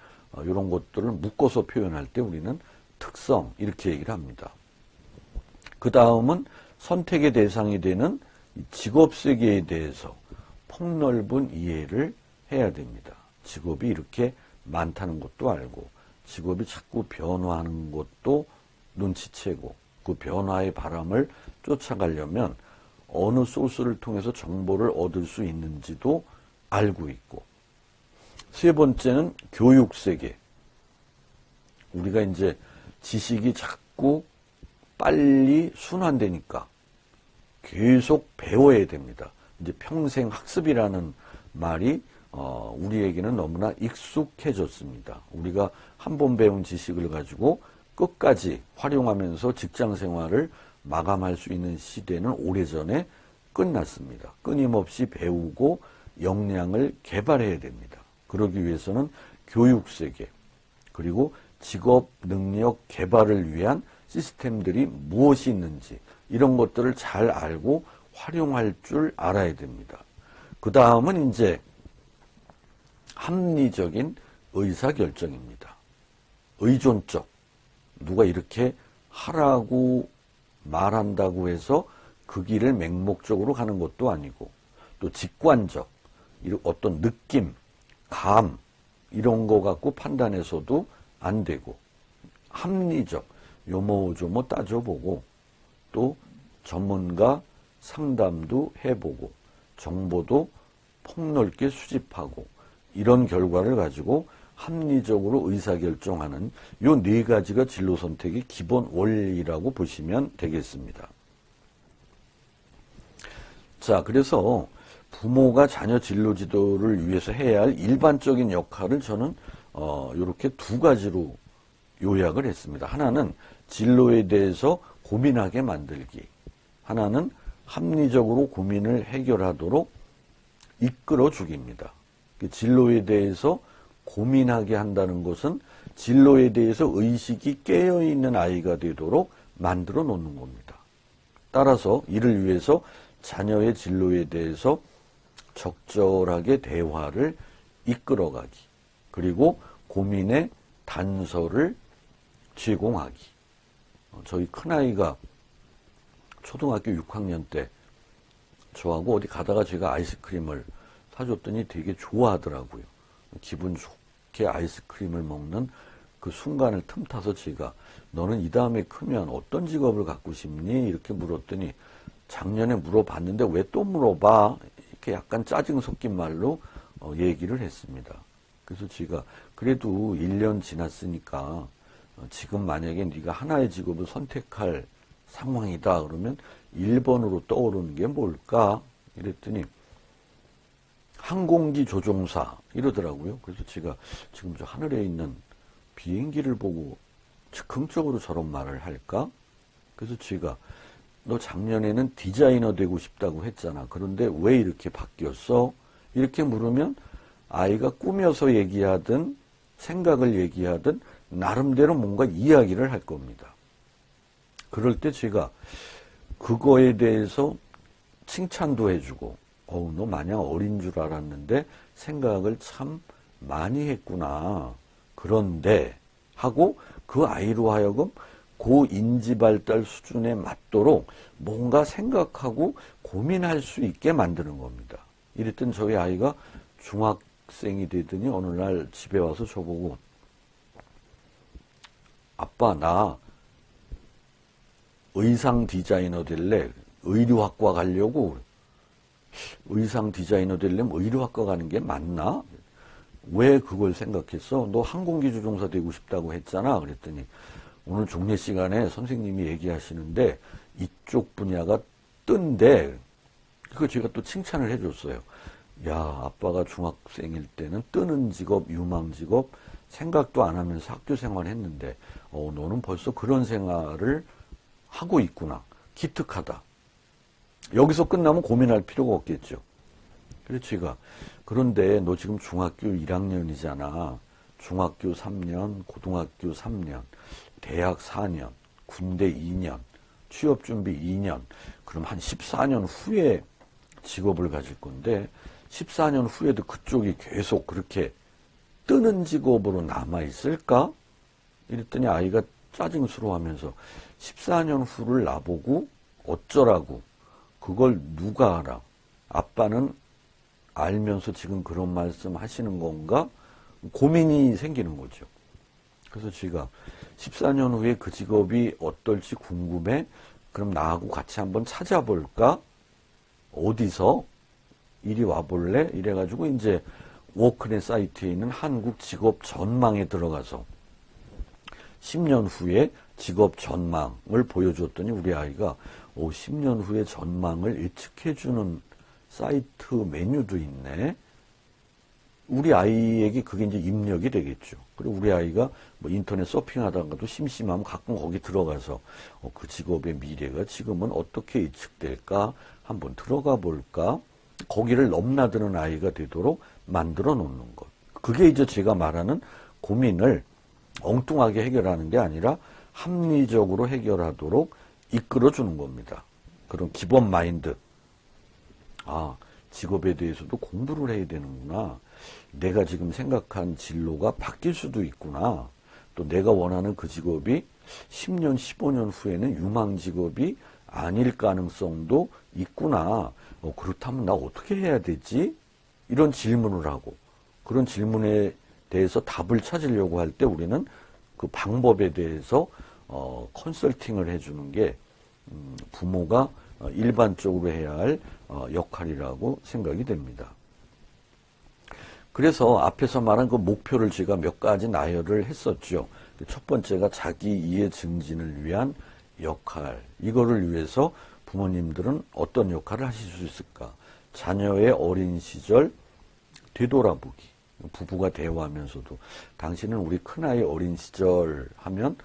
이런 것들을 묶어서 표현할 때 우리는 특성 이렇게 얘기를 합니다. 그 다음은 선택의 대상이 되는 직업 세계에 대해서 폭넓은 이해를 해야 됩니다. 직업이 이렇게 많다는 것도 알고 직업이 자꾸 변화하는 것도 눈치채고 그 변화의 바람을 쫓아가려면 어느 소스를 통해서 정보를 얻을 수 있는지도 알고 있고 세 번째는 교육 세계. 우리가 이제 지식이 자꾸 빨리 순환되니까 계속 배워야 됩니다. 이제 평생 학습이라는 말이 우리에게는 너무나 익숙해졌습니다. 우리가 한 번 배운 지식을 가지고 끝까지 활용하면서 직장 생활을 마감할 수 있는 시대는 오래전에 끝났습니다. 끊임없이 배우고 역량을 개발해야 됩니다. 그러기 위해서는 교육세계 그리고 직업 능력 개발을 위한 시스템들이 무엇이 있는지 이런 것들을 잘 알고 활용할 줄 알아야 됩니다. 그 다음은 이제 합리적인 의사결정입니다. 의존적. 누가 이렇게 하라고 말한다고 해서 그 길을 맹목적으로 가는 것도 아니고 또 직관적. 어떤 느낌, 감 이런 거 갖고 판단해서도 안 되고 합리적. 요모조모 따져보고 또 전문가 상담도 해보고 정보도 폭넓게 수집하고 이런 결과를 가지고 합리적으로 의사결정하는 요 네 가지가 진로 선택의 기본 원리라고 보시면 되겠습니다. 자, 그래서 부모가 자녀 진로 지도를 위해서 해야 할 일반적인 역할을 저는 이렇게 두 가지로 요약을 했습니다. 하나는 진로에 대해서 고민하게 만들기. 하나는 합리적으로 고민을 해결하도록 이끌어 주기입니다. 진로에 대해서 고민하게 한다는 것은 진로에 대해서 의식이 깨어있는 아이가 되도록 만들어 놓는 겁니다. 따라서 이를 위해서 자녀의 진로에 대해서 적절하게 대화를 이끌어가기, 그리고 고민의 단서를 제공하기. 저희 큰아이가 초등학교 6학년 때 저하고 어디 가다가 제가 아이스크림을 사줬더니 되게 좋아하더라고요. 기분 좋게 아이스크림을 먹는 그 순간을 틈타서 제가 너는 이 다음에 크면 어떤 직업을 갖고 싶니? 이렇게 물었더니 작년에 물어봤는데 왜 또 물어봐? 이렇게 약간 짜증 섞인 말로 얘기를 했습니다. 그래서 제가 그래도 1년 지났으니까 지금 만약에 네가 하나의 직업을 선택할 상황이다 그러면 1번으로 떠오르는 게 뭘까? 이랬더니 항공기 조종사 이러더라고요. 그래서 제가 지금 저 하늘에 있는 비행기를 보고 즉흥적으로 저런 말을 할까? 그래서 제가 너 작년에는 디자이너 되고 싶다고 했잖아. 그런데 왜 이렇게 바뀌었어? 이렇게 물으면 아이가 꾸며서 얘기하든 생각을 얘기하든 나름대로 뭔가 이야기를 할 겁니다. 그럴 때 제가 그거에 대해서 칭찬도 해주고 너 마냥 어린 줄 알았는데 생각을 참 많이 했구나. 그런데 하고 그 아이로 하여금 그 인지발달 수준에 맞도록 뭔가 생각하고 고민할 수 있게 만드는 겁니다. 이랬더니 저희 아이가 중학생이 되더니 어느 날 집에 와서 저보고 아빠 나 의상 디자이너 될래. 의류학과 가려고. 의상 디자이너 되려면 의류학과 가는 게 맞나? 왜 그걸 생각했어? 너 항공기 조종사 되고 싶다고 했잖아. 그랬더니 오늘 종례 시간에 선생님이 얘기하시는데 이쪽 분야가 뜬대. 그거 제가 또 칭찬을 해줬어요. 야, 아빠가 중학생일 때는 뜨는 직업, 유망 직업 생각도 안 하면서 학교 생활했는데 너는 벌써 그런 생활을 하고 있구나. 기특하다. 여기서 끝나면 고민할 필요가 없겠죠. 그래서 제가 그런데 너 지금 중학교 1학년이잖아. 중학교 3년, 고등학교 3년, 대학 4년, 군대 2년, 취업준비 2년. 그럼 한 14년 후에 직업을 가질 건데 14년 후에도 그쪽이 계속 그렇게 뜨는 직업으로 남아있을까? 이랬더니 아이가 짜증스러워하면서 14년 후를 나보고 어쩌라고. 그걸 누가 알아? 아빠는 알면서 지금 그런 말씀 하시는 건가? 고민이 생기는 거죠. 그래서 제가 14년 후에 그 직업이 어떨지 궁금해? 그럼 나하고 같이 한번 찾아볼까? 어디서? 이리 와볼래? 이래가지고 이제 워크넷 사이트에 있는 한국 직업 전망에 들어가서 10년 후에 직업 전망을 보여줬더니 우리 아이가 10년 후의 전망을 예측해주는 사이트 메뉴도 있네. 우리 아이에게 그게 이제 입력이 되겠죠. 그리고 우리 아이가 뭐 인터넷 서핑하다가도 심심하면 가끔 거기 들어가서 그 직업의 미래가 지금은 어떻게 예측될까 한번 들어가 볼까. 거기를 넘나드는 아이가 되도록 만들어 놓는 것. 그게 이제 제가 말하는 고민을 엉뚱하게 해결하는 게 아니라 합리적으로 해결하도록 이끌어주는 겁니다. 그런 기본 마인드. 아, 직업에 대해서도 공부를 해야 되는구나. 내가 지금 생각한 진로가 바뀔 수도 있구나. 또 내가 원하는 그 직업이 10년, 15년 후에는 유망 직업이 아닐 가능성도 있구나. 그렇다면 나 어떻게 해야 되지? 이런 질문을 하고 그런 질문에 대해서 답을 찾으려고 할 때 우리는 그 방법에 대해서 컨설팅을 해주는 게 부모가 일반적으로 해야 할 역할이라고 생각이 됩니다. 그래서 앞에서 말한 그 목표를 제가 몇 가지 나열을 했었죠. 첫 번째가 자기 이해 증진을 위한 역할. 이거를 위해서 부모님들은 어떤 역할을 하실 수 있을까? 자녀의 어린 시절 되돌아보기. 부부가 대화하면서도 당신은 우리 큰아이 어린 시절 하면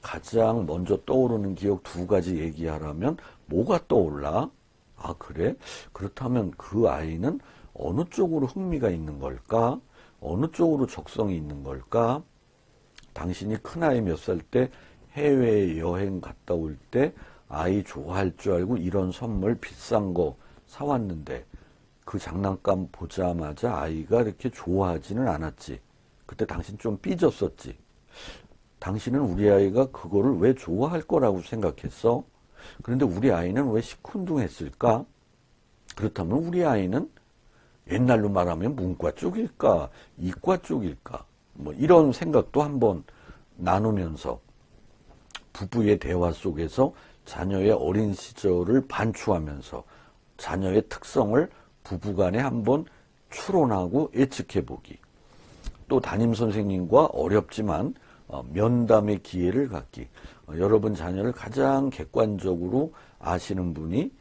가장 먼저 떠오르는 기억 두 가지 얘기하라면 뭐가 떠올라? 아, 그래? 그렇다면 그 아이는 어느 쪽으로 흥미가 있는 걸까? 어느 쪽으로 적성이 있는 걸까? 당신이 큰아이 몇 살 때 해외여행 갔다 올 때 아이 좋아할 줄 알고 이런 선물 비싼 거 사왔는데 그 장난감 보자마자 아이가 이렇게 좋아하지는 않았지. 그때 당신 좀 삐졌었지. 당신은 우리 아이가 그거를 왜 좋아할 거라고 생각했어? 그런데 우리 아이는 왜 시큰둥했을까? 그렇다면 우리 아이는 옛날로 말하면 문과 쪽일까? 이과 쪽일까? 뭐 이런 생각도 한번 나누면서 부부의 대화 속에서 자녀의 어린 시절을 반추하면서 자녀의 특성을 부부간에 한번 추론하고 예측해보기. 또 담임선생님과 어렵지만 면담의 기회를 갖기. 여러분 자녀를 가장 객관적으로 아시는 분이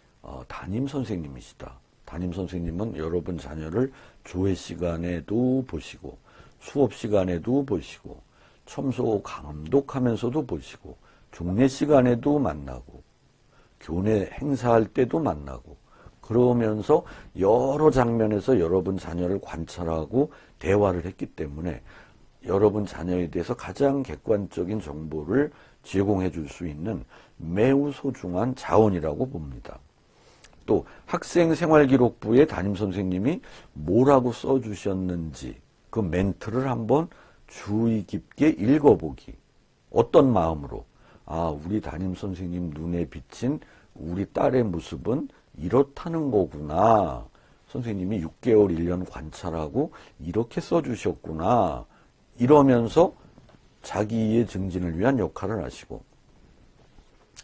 담임선생님이시다. 담임선생님은 여러분 자녀를 조회 시간에도 보시고 수업 시간에도 보시고 첨소 감독하면서도 보시고 종례 시간에도 만나고 교내 행사할 때도 만나고 그러면서 여러 장면에서 여러분 자녀를 관찰하고 대화를 했기 때문에 여러분 자녀에 대해서 가장 객관적인 정보를 제공해 줄 수 있는 매우 소중한 자원이라고 봅니다. 또 학생생활기록부에 담임선생님이 뭐라고 써주셨는지 그 멘트를 한번 주의 깊게 읽어보기. 어떤 마음으로? 아, 우리 담임선생님 눈에 비친 우리 딸의 모습은 이렇다는 거구나. 선생님이 6개월, 1년 관찰하고 이렇게 써주셨구나. 이러면서 자기의 증진을 위한 역할을 하시고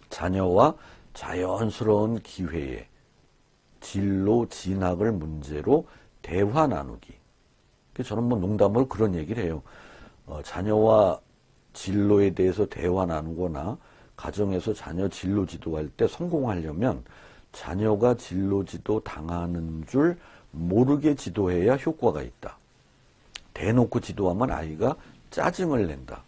자녀와 자연스러운 기회에 진로 진학을 문제로 대화 나누기. 저는 뭐 농담으로 그런 얘기를 해요. 자녀와 진로에 대해서 대화 나누거나 가정에서 자녀 진로 지도할 때 성공하려면 자녀가 진로 지도 당하는 줄 모르게 지도해야 효과가 있다. 대놓고 지도하면 아이가 짜증을 낸다.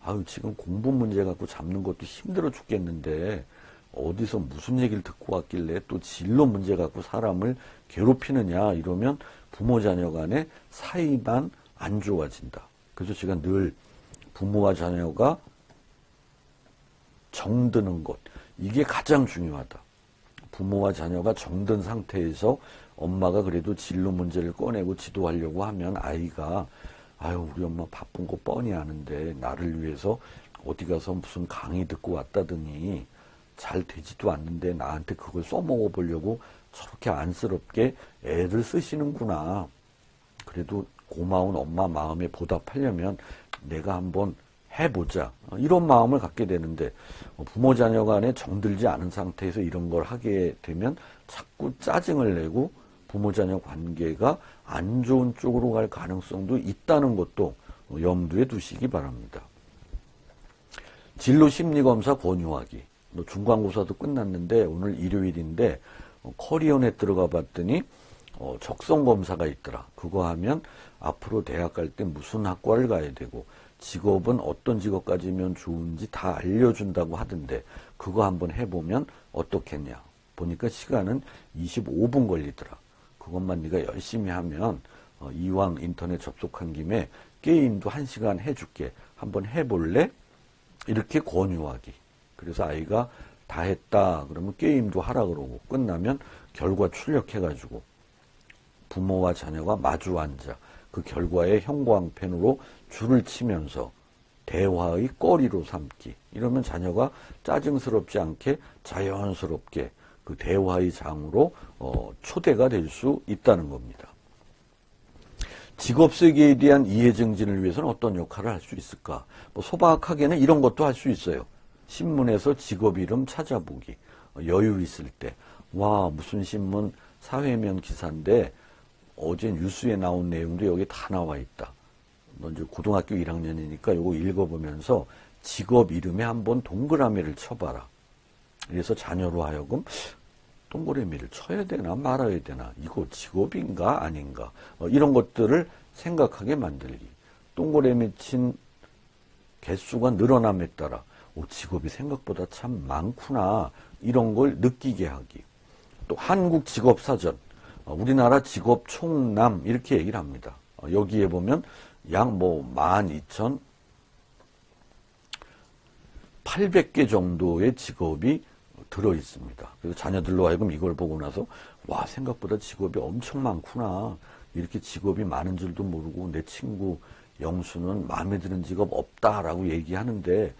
아유, 지금 공부 문제 갖고 잡는 것도 힘들어 죽겠는데 어디서 무슨 얘기를 듣고 왔길래 또 진로 문제 갖고 사람을 괴롭히느냐 이러면 부모 자녀 간의 사이만 안 좋아진다. 그래서 제가 늘 부모와 자녀가 정드는 것, 이게 가장 중요하다. 부모와 자녀가 정든 상태에서 엄마가 그래도 진로 문제를 꺼내고 지도하려고 하면 아이가 아유, 우리 엄마 바쁜 거 뻔히 아는데 나를 위해서 어디 가서 무슨 강의 듣고 왔다더니 잘 되지도 않는데 나한테 그걸 써먹어 보려고 저렇게 안쓰럽게 애를 쓰시는구나. 그래도 고마운 엄마 마음에 보답하려면 내가 한번 해보자. 이런 마음을 갖게 되는데 부모 자녀 간에 정들지 않은 상태에서 이런 걸 하게 되면 자꾸 짜증을 내고 부모 자녀 관계가 안 좋은 쪽으로 갈 가능성도 있다는 것도 염두에 두시기 바랍니다. 진로 심리검사 권유하기. 중간고사도 끝났는데 오늘 일요일인데 커리어넷 들어가 봤더니 적성검사가 있더라. 그거 하면 앞으로 대학 갈 때 무슨 학과를 가야 되고 직업은 어떤 직업까지면 좋은지 다 알려준다고 하던데 그거 한번 해보면 어떻겠냐. 보니까 시간은 25분 걸리더라. 그것만 네가 열심히 하면 이왕 인터넷 접속한 김에 게임도 1시간 해줄게. 한번 해볼래? 이렇게 권유하기. 그래서 아이가 다 했다 그러면 게임도 하라 그러고 끝나면 결과 출력해가지고 부모와 자녀가 마주 앉아 그 결과에 형광펜으로 줄을 치면서 대화의 거리로 삼기. 이러면 자녀가 짜증스럽지 않게 자연스럽게 그 대화의 장으로 초대가 될 수 있다는 겁니다. 직업 세계에 대한 이해 증진을 위해서는 어떤 역할을 할 수 있을까? 뭐 소박하게는 이런 것도 할 수 있어요. 신문에서 직업 이름 찾아보기. 여유 있을 때. 와, 무슨 신문 사회면 기사인데 어제 뉴스에 나온 내용도 여기 다 나와 있다. 너 이제 고등학교 1학년이니까 이거 읽어보면서 직업 이름에 한번 동그라미를 쳐봐라. 그래서 자녀로 하여금 동그라미를 쳐야 되나 말아야 되나, 이거 직업인가 아닌가, 이런 것들을 생각하게 만들기. 동그라미 친 개수가 늘어남에 따라 직업이 생각보다 참 많구나 이런 걸 느끼게 하기. 또 한국직업사전, 우리나라 직업 총남 이렇게 얘기를 합니다. 여기에 보면 약 12,800개 정도의 직업이 들어 있습니다. 그래서 자녀들로 하여금 이걸 보고 나서 와, 생각보다 직업이 엄청 많구나. 이렇게 직업이 많은 줄도 모르고 내 친구 영수는 마음에 드는 직업 없다라고 얘기하는데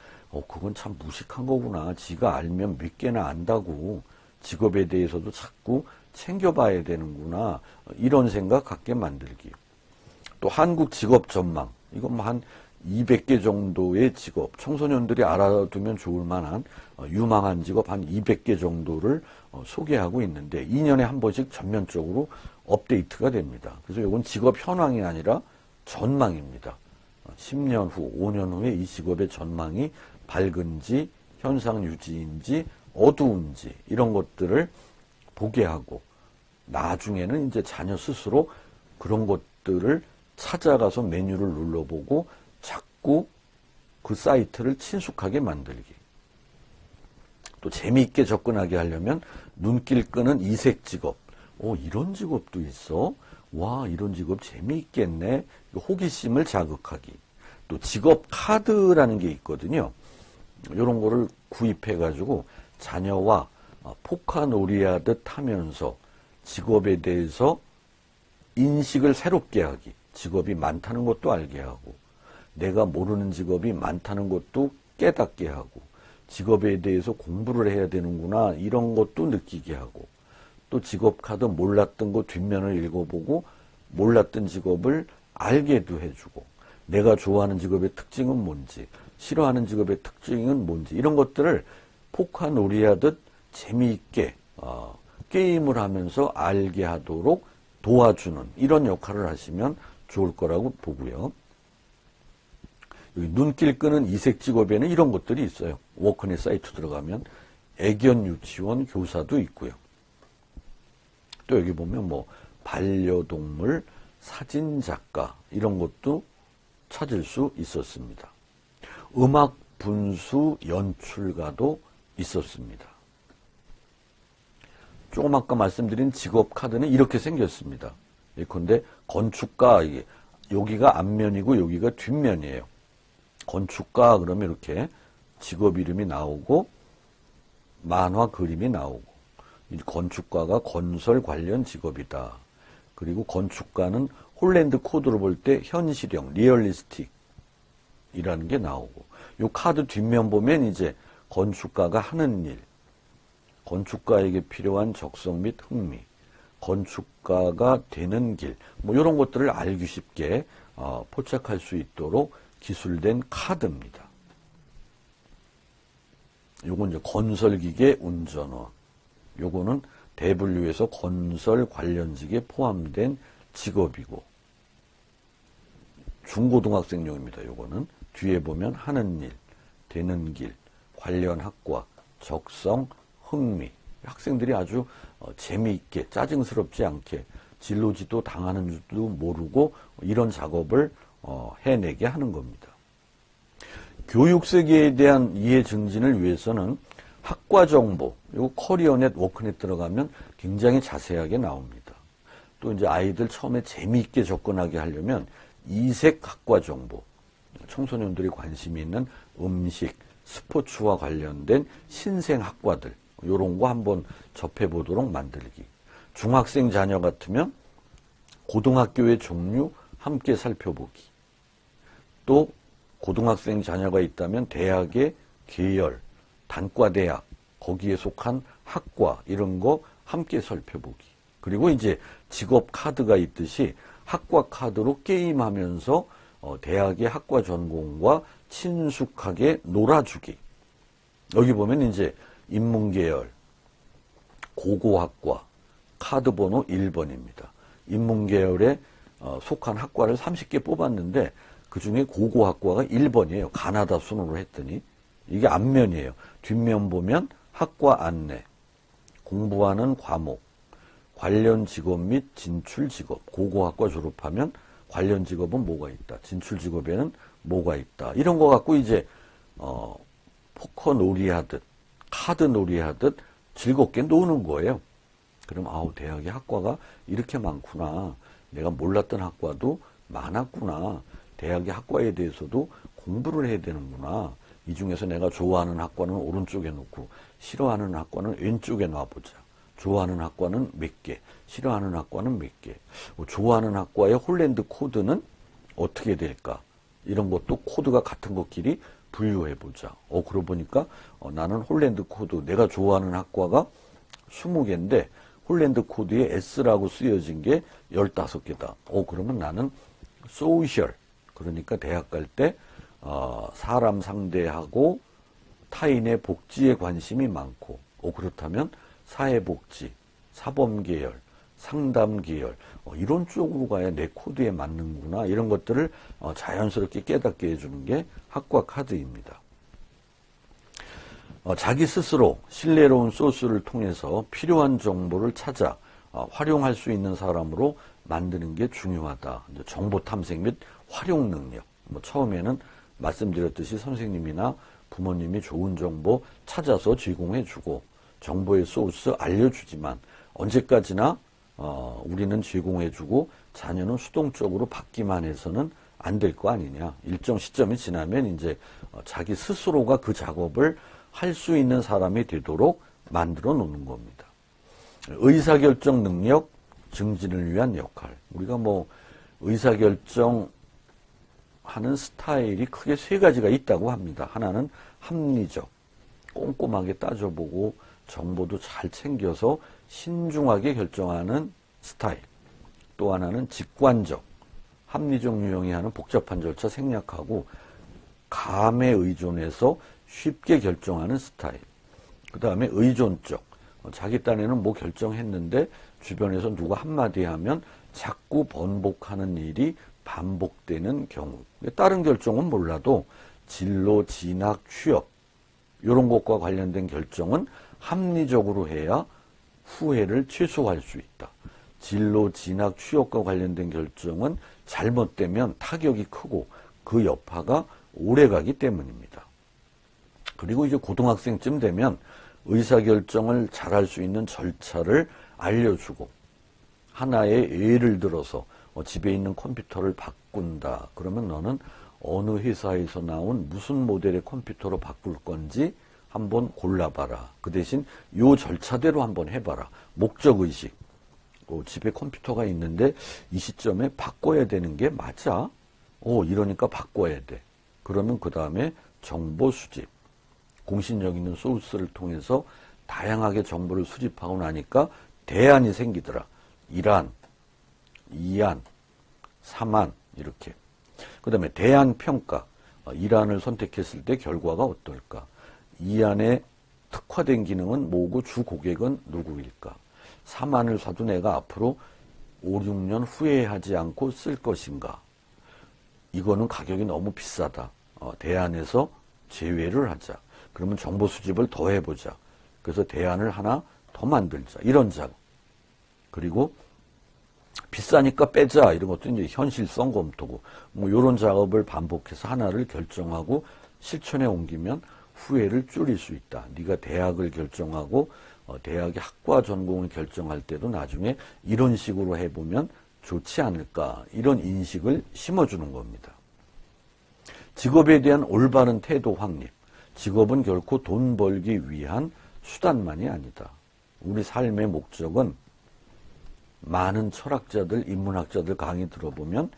그건 참 무식한 거구나. 지가 알면 몇 개나 안다고. 직업에 대해서도 자꾸 챙겨봐야 되는구나. 이런 생각 갖게 만들기. 또 한국 직업 전망. 이건 한 200개 정도의 직업, 청소년들이 알아두면 좋을 만한 유망한 직업 한 200개 정도를 소개하고 있는데 2년에 한 번씩 전면적으로 업데이트가 됩니다. 그래서 이건 직업 현황이 아니라 전망입니다. 10년 후, 5년 후에 이 직업의 전망이 밝은지, 현상 유지인지, 어두운지 이런 것들을 보게 하고 나중에는 이제 자녀 스스로 그런 것들을 찾아가서 메뉴를 눌러보고 자꾸 그 사이트를 친숙하게 만들기. 또 재미있게 접근하게 하려면 눈길 끄는 이색 직업. 이런 직업도 있어? 와, 이런 직업 재미있겠네. 호기심을 자극하기. 또 직업 카드라는 게 있거든요. 이런 거를 구입해가지고 자녀와 포카놀이 하듯 하면서 직업에 대해서 인식을 새롭게 하기. 직업이 많다는 것도 알게 하고 내가 모르는 직업이 많다는 것도 깨닫게 하고 직업에 대해서 공부를 해야 되는구나 이런 것도 느끼게 하고 또 직업카드 몰랐던 거 뒷면을 읽어보고 몰랐던 직업을 알게도 해주고 내가 좋아하는 직업의 특징은 뭔지 싫어하는 직업의 특징은 뭔지 이런 것들을 포카놀이 하듯 재미있게 게임을 하면서 알게 하도록 도와주는 이런 역할을 하시면 좋을 거라고 보고요. 여기 눈길 끄는 이색 직업에는 이런 것들이 있어요. 워크넷 사이트 들어가면 애견 유치원 교사도 있고요. 또 여기 보면 반려동물 사진 작가 이런 것도 찾을 수 있었습니다. 음악 분수 연출가도 있었습니다. 조금 아까 말씀드린 직업 카드는 이렇게 생겼습니다. 예컨대 건축가, 여기가 앞면이고 여기가 뒷면이에요. 건축가 그러면 이렇게 직업 이름이 나오고 만화 그림이 나오고 건축가가 건설 관련 직업이다. 그리고 건축가는 홀랜드 코드로 볼 때 현실형, 리얼리스틱 이라는 게 나오고 이 카드 뒷면 보면 이제 건축가가 하는 일, 건축가에게 필요한 적성 및 흥미, 건축가가 되는 길, 이런 것들을 알기 쉽게 포착할 수 있도록 기술된 카드입니다. 요건 이제 건설기계 운전원. 요거는 대분류에서 건설 관련직에 포함된 직업이고, 중고등학생용입니다. 요거는 뒤에 보면 하는 일, 되는 길, 관련 학과, 적성, 흥미. 학생들이 아주 재미있게 짜증스럽지 않게 진로지도 당하는 줄도 모르고 이런 작업을 해내게 하는 겁니다. 교육 세계에 대한 이해 증진을 위해서는 학과 정보, 요 커리어넷, 워크넷 들어가면 굉장히 자세하게 나옵니다. 또 이제 아이들 처음에 재미있게 접근하게 하려면 이색 학과 정보, 청소년들이 관심이 있는 음식, 스포츠와 관련된 신생 학과들, 요런 거 한번 접해보도록 만들기. 중학생 자녀 같으면 고등학교의 종류 함께 살펴보기. 또 고등학생 자녀가 있다면 대학의 계열, 단과대학, 거기에 속한 학과 이런 거 함께 살펴보기. 그리고 이제 직업 카드가 있듯이 학과 카드로 게임하면서 대학의 학과 전공과 친숙하게 놀아주기. 여기 보면 이제 인문계열, 고고학과, 카드 번호 1번입니다. 인문계열에 속한 학과를 30개 뽑았는데 그 중에 고고학과가 1번이에요. 가나다 순으로 했더니. 이게 앞면이에요. 뒷면 보면 학과 안내, 공부하는 과목, 관련 직업 및 진출 직업. 고고학과 졸업하면 관련 직업은 뭐가 있다. 진출 직업에는 뭐가 있다. 이런 거 갖고 이제 포커 놀이하듯 카드 놀이하듯 즐겁게 노는 거예요. 그럼 아우 대학의 학과가 이렇게 많구나. 내가 몰랐던 학과도 많았구나. 대학의 학과에 대해서도 공부를 해야 되는구나. 이 중에서 내가 좋아하는 학과는 오른쪽에 놓고 싫어하는 학과는 왼쪽에 놔보자. 좋아하는 학과는 몇 개, 싫어하는 학과는 몇 개. 좋아하는 학과의 홀랜드 코드는 어떻게 될까? 이런 것도 코드가 같은 것끼리 분류해보자. 그러고 보니까 나는 홀랜드 코드, 내가 좋아하는 학과가 20개인데 홀랜드 코드에 S라고 쓰여진 게 15개다. 그러면 나는 소셜, 그러니까 대학 갈 때 사람 상대하고 타인의 복지에 관심이 많고, 그렇다면 사회복지, 사범계열, 상담계열, 이런 쪽으로 가야 내 코드에 맞는구나. 이런 것들을 자연스럽게 깨닫게 해주는 게 학과 카드입니다. 자기 스스로 신뢰로운 소스를 통해서 필요한 정보를 찾아 활용할 수 있는 사람으로 만드는 게 중요하다. 이제 정보 탐색 및 활용 능력. 처음에는 말씀드렸듯이 선생님이나 부모님이 좋은 정보 찾아서 제공해주고 정보의 소스 알려주지만 언제까지나 우리는 제공해주고 자녀는 수동적으로 받기만 해서는 안 될 거 아니냐. 일정 시점이 지나면 이제 자기 스스로가 그 작업을 할 수 있는 사람이 되도록 만들어 놓는 겁니다. 의사결정 능력 증진을 위한 역할. 우리가 의사결정 하는 스타일이 크게 3가지가 있다고 합니다. 하나는 합리적, 꼼꼼하게 따져보고 정보도 잘 챙겨서 신중하게 결정하는 스타일. 또 하나는 직관적, 합리적 유형이 하는 복잡한 절차 생략하고 감에 의존해서 쉽게 결정하는 스타일. 그 다음에 의존적, 자기 딴에는 뭐 결정했는데 주변에서 누가 한마디 하면 자꾸 번복하는 일이 반복되는 경우. 다른 결정은 몰라도 진로, 진학, 취업 이런 것과 관련된 결정은 합리적으로 해야 후회를 최소화할 수 있다. 진로, 진학, 취업과 관련된 결정은 잘못되면 타격이 크고 그 여파가 오래가기 때문입니다. 그리고 이제 고등학생쯤 되면 의사결정을 잘할 수 있는 절차를 알려주고 하나의 예를 들어서 집에 있는 컴퓨터를 바꾼다. 그러면 너는 어느 회사에서 나온 무슨 모델의 컴퓨터로 바꿀 건지 한번 골라봐라. 그 대신 요 절차대로 한번 해봐라. 목적의식. 집에 컴퓨터가 있는데 이 시점에 바꿔야 되는 게 맞아? 이러니까 바꿔야 돼. 그러면 그 다음에 정보 수집. 공신력 있는 소스를 통해서 다양하게 정보를 수집하고 나니까 대안이 생기더라. 1안, 2안, 3안 이렇게. 그 다음에 대안 평가. 1안을 선택했을 때 결과가 어떨까? 2안에 특화된 기능은 뭐고 주 고객은 누구일까? 3안을 사도 내가 앞으로 5, 6년 후회하지 않고 쓸 것인가? 이거는 가격이 너무 비싸다. 대안에서 제외를 하자. 그러면 정보 수집을 더 해보자. 그래서 대안을 하나 더 만들자. 이런 작업. 그리고 비싸니까 빼자. 이런 것도 이제 현실성 검토고. 이런 작업을 반복해서 하나를 결정하고 실천에 옮기면 후회를 줄일 수 있다. 네가 대학을 결정하고 대학의 학과 전공을 결정할 때도 나중에 이런 식으로 해보면 좋지 않을까. 이런 인식을 심어주는 겁니다. 직업에 대한 올바른 태도 확립. 직업은 결코 돈 벌기 위한 수단만이 아니다. 우리 삶의 목적은 많은 철학자들, 인문학자들 강의 들어보면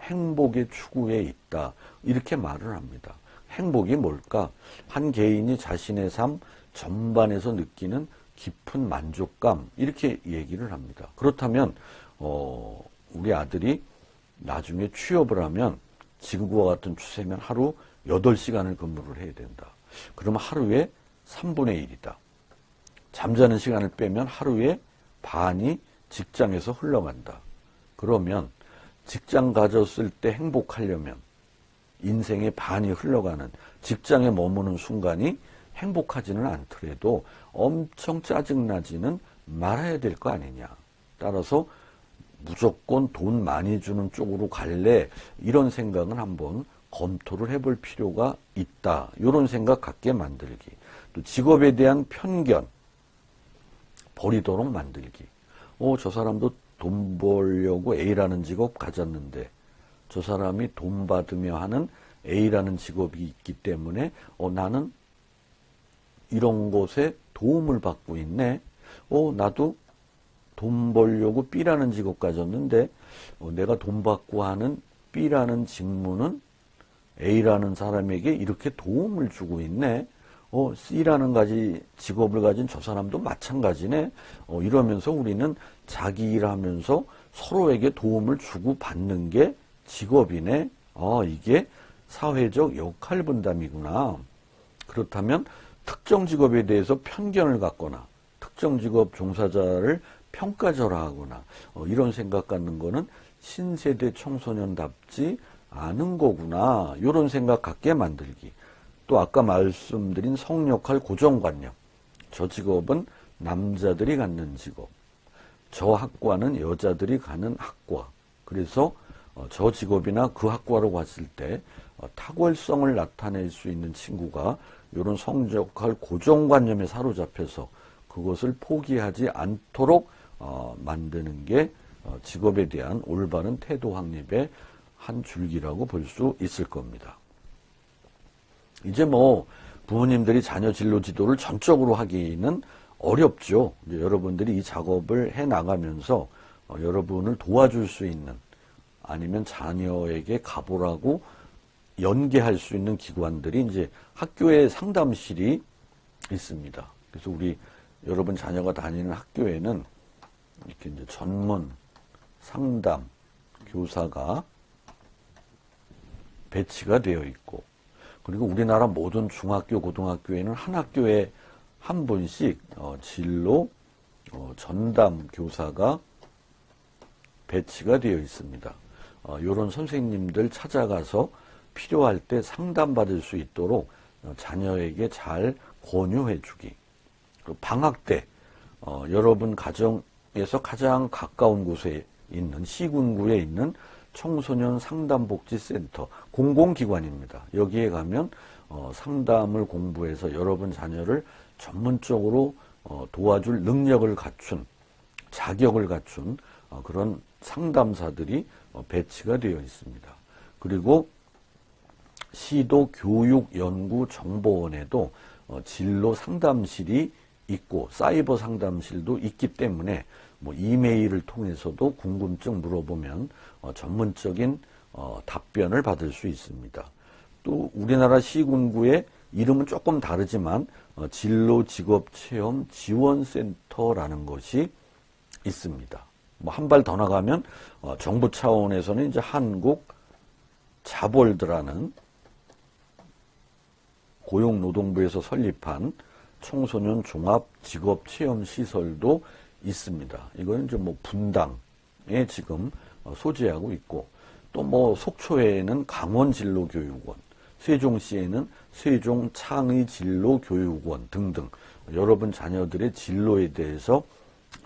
행복의 추구에 있다. 이렇게 말을 합니다. 행복이 뭘까? 한 개인이 자신의 삶 전반에서 느끼는 깊은 만족감 이렇게 얘기를 합니다. 그렇다면 우리 아들이 나중에 취업을 하면 지금과 같은 추세면 하루 8시간을 근무를 해야 된다. 그러면 하루에 3분의 1이다. 잠자는 시간을 빼면 하루에 반이 직장에서 흘러간다. 그러면 직장 가졌을 때 행복하려면 인생의 반이 흘러가는 직장에 머무는 순간이 행복하지는 않더라도 엄청 짜증나지는 말아야 될 거 아니냐. 따라서 무조건 돈 많이 주는 쪽으로 갈래? 이런 생각은 한번 검토를 해볼 필요가 있다. 이런 생각 갖게 만들기. 또 직업에 대한 편견 버리도록 만들기. 저 사람도 돈 벌려고 A라는 직업 가졌는데 저 사람이 돈 받으며 하는 A라는 직업이 있기 때문에 나는 이런 것에 도움을 받고 있네. 나도 돈 벌려고 B라는 직업 가졌는데 내가 돈 받고 하는 B라는 직무는 A라는 사람에게 이렇게 도움을 주고 있네. C라는 직업을 가진 저 사람도 마찬가지네. 이러면서 우리는 자기 일하면서 서로에게 도움을 주고 받는 게 직업이네. 이게 사회적 역할 분담이구나. 그렇다면 특정 직업에 대해서 편견을 갖거나 특정 직업 종사자를 평가절하하거나 이런 생각 갖는 거는 신세대 청소년답지 않은 거구나. 이런 생각 갖게 만들기. 또 아까 말씀드린 성역할 고정관념. 저 직업은 남자들이 갖는 직업. 저 학과는 여자들이 가는 학과. 그래서 저 직업이나 그 학과로 갔을 때 탁월성을 나타낼 수 있는 친구가 이런 성역할 고정관념에 사로잡혀서 그것을 포기하지 않도록 만드는 게 직업에 대한 올바른 태도 확립의 한 줄기라고 볼 수 있을 겁니다. 이제 부모님들이 자녀 진로 지도를 전적으로 하기는 어렵죠. 이제 여러분들이 이 작업을 해 나가면서 여러분을 도와줄 수 있는 아니면 자녀에게 가보라고 연계할 수 있는 기관들이 이제 학교에 상담실이 있습니다. 그래서 여러분 자녀가 다니는 학교에는 이렇게 이제 전문 상담 교사가 배치가 되어 있고, 그리고 우리나라 모든 중학교, 고등학교에는 한 학교에 한 분씩 진로 전담 교사가 배치가 되어 있습니다. 이런 선생님들 찾아가서 필요할 때 상담받을 수 있도록 자녀에게 잘 권유해 주기. 방학 때 여러분 가정에서 가장 가까운 곳에 있는 시군구에 있는 청소년 상담복지센터 공공기관입니다. 여기에 가면 상담을 공부해서 여러분 자녀를 전문적으로 도와줄 능력을 갖춘 자격을 갖춘 그런 상담사들이 배치가 되어 있습니다. 그리고 시도 교육연구정보원에도 진로 상담실이 있고 사이버 상담실도 있기 때문에 이메일을 통해서도 궁금증 물어보면 전문적인 답변을 받을 수 있습니다. 또 우리나라 시군구의 이름은 조금 다르지만 진로 직업 체험 지원센터라는 것이 있습니다. 한 발 더 나가면 정부 차원에서는 이제 한국 자볼드라는 고용노동부에서 설립한 청소년 종합 직업 체험 시설도 있습니다. 이거는 이제 분당에 지금 소재하고 있고, 또 속초에는 강원진로교육원, 세종시에는 세종창의진로교육원 등등 여러분 자녀들의 진로에 대해서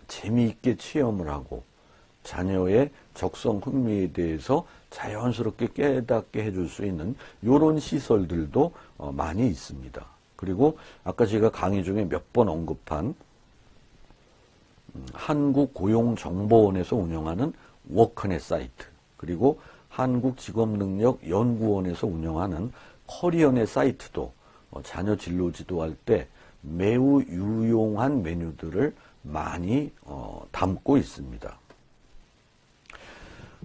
재미있게 체험을 하고 자녀의 적성 흥미에 대해서 자연스럽게 깨닫게 해줄 수 있는 이런 시설들도 많이 있습니다. 그리고 아까 제가 강의 중에 몇 번 언급한 한국고용정보원에서 운영하는 워크넷 사이트, 그리고 한국직업능력연구원에서 운영하는 커리어넷 사이트도 자녀 진로 지도할 때 매우 유용한 메뉴들을 많이 담고 있습니다.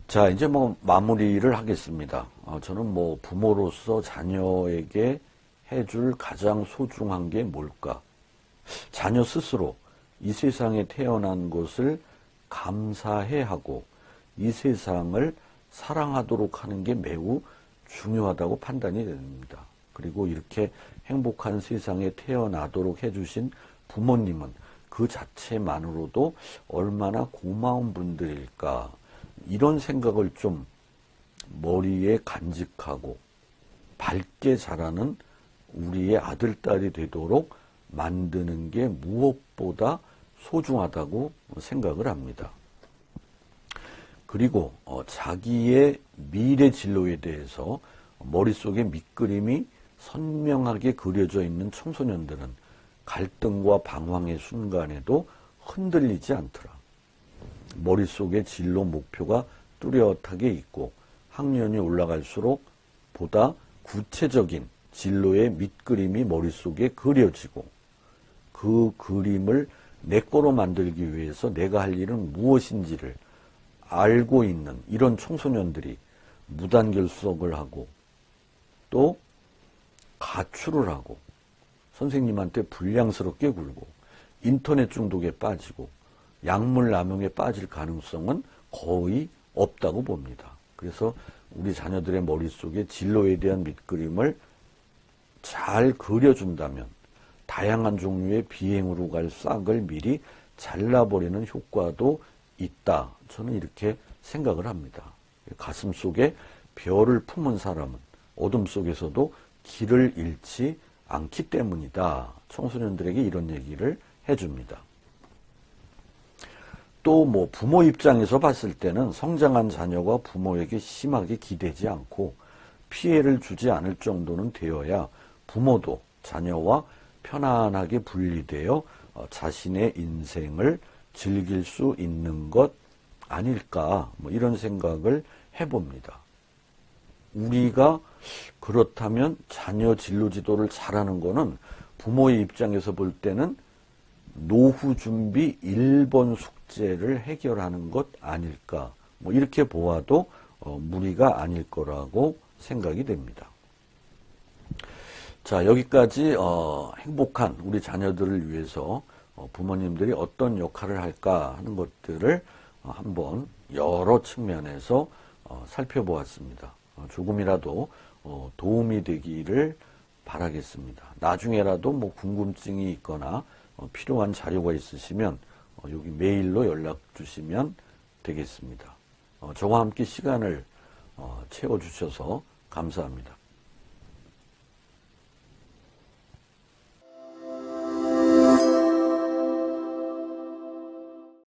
자, 이제 마무리를 하겠습니다. 저는 부모로서 자녀에게 해줄 가장 소중한 게 뭘까? 자녀 스스로 이 세상에 태어난 것을 감사해 하고 이 세상을 사랑하도록 하는 게 매우 중요하다고 판단이 됩니다. 그리고 이렇게 행복한 세상에 태어나도록 해주신 부모님은 그 자체만으로도 얼마나 고마운 분들일까, 이런 생각을 좀 머리에 간직하고 밝게 자라는 우리의 아들, 딸이 되도록 만드는 게 무엇보다 소중하다고 생각을 합니다. 그리고 자기의 미래 진로에 대해서 머릿속에 밑그림이 선명하게 그려져 있는 청소년들은 갈등과 방황의 순간에도 흔들리지 않더라. 머릿속에 진로 목표가 뚜렷하게 있고 학년이 올라갈수록 보다 구체적인 진로의 밑그림이 머릿속에 그려지고 그 그림을 내 거로 만들기 위해서 내가 할 일은 무엇인지를 알고 있는 이런 청소년들이 무단결석을 하고 또 가출을 하고 선생님한테 불량스럽게 굴고 인터넷 중독에 빠지고 약물 남용에 빠질 가능성은 거의 없다고 봅니다. 그래서 우리 자녀들의 머릿속에 진로에 대한 밑그림을 잘 그려준다면 다양한 종류의 비행으로 갈 싹을 미리 잘라버리는 효과도 있다. 저는 이렇게 생각을 합니다. 가슴 속에 별을 품은 사람은 어둠 속에서도 길을 잃지 않기 때문이다. 청소년들에게 이런 얘기를 해줍니다. 또 뭐 부모 입장에서 봤을 때는 성장한 자녀가 부모에게 심하게 기대지 않고 피해를 주지 않을 정도는 되어야 부모도 자녀와 편안하게 분리되어 자신의 인생을 즐길 수 있는 것 아닐까, 뭐 이런 생각을 해봅니다. 우리가 그렇다면 자녀 진로 지도를 잘하는 거는 부모의 입장에서 볼 때는 노후 준비 1번 숙제를 해결하는 것 아닐까, 뭐 이렇게 보아도 무리가 아닐 거라고 생각이 됩니다. 자, 여기까지 행복한 우리 자녀들을 위해서 부모님들이 어떤 역할을 할까 하는 것들을 한번 여러 측면에서 살펴보았습니다. 조금이라도 도움이 되기를 바라겠습니다. 나중에라도 뭐 궁금증이 있거나 필요한 자료가 있으시면 여기 메일로 연락 주시면 되겠습니다. 저와 함께 시간을 채워주셔서 감사합니다.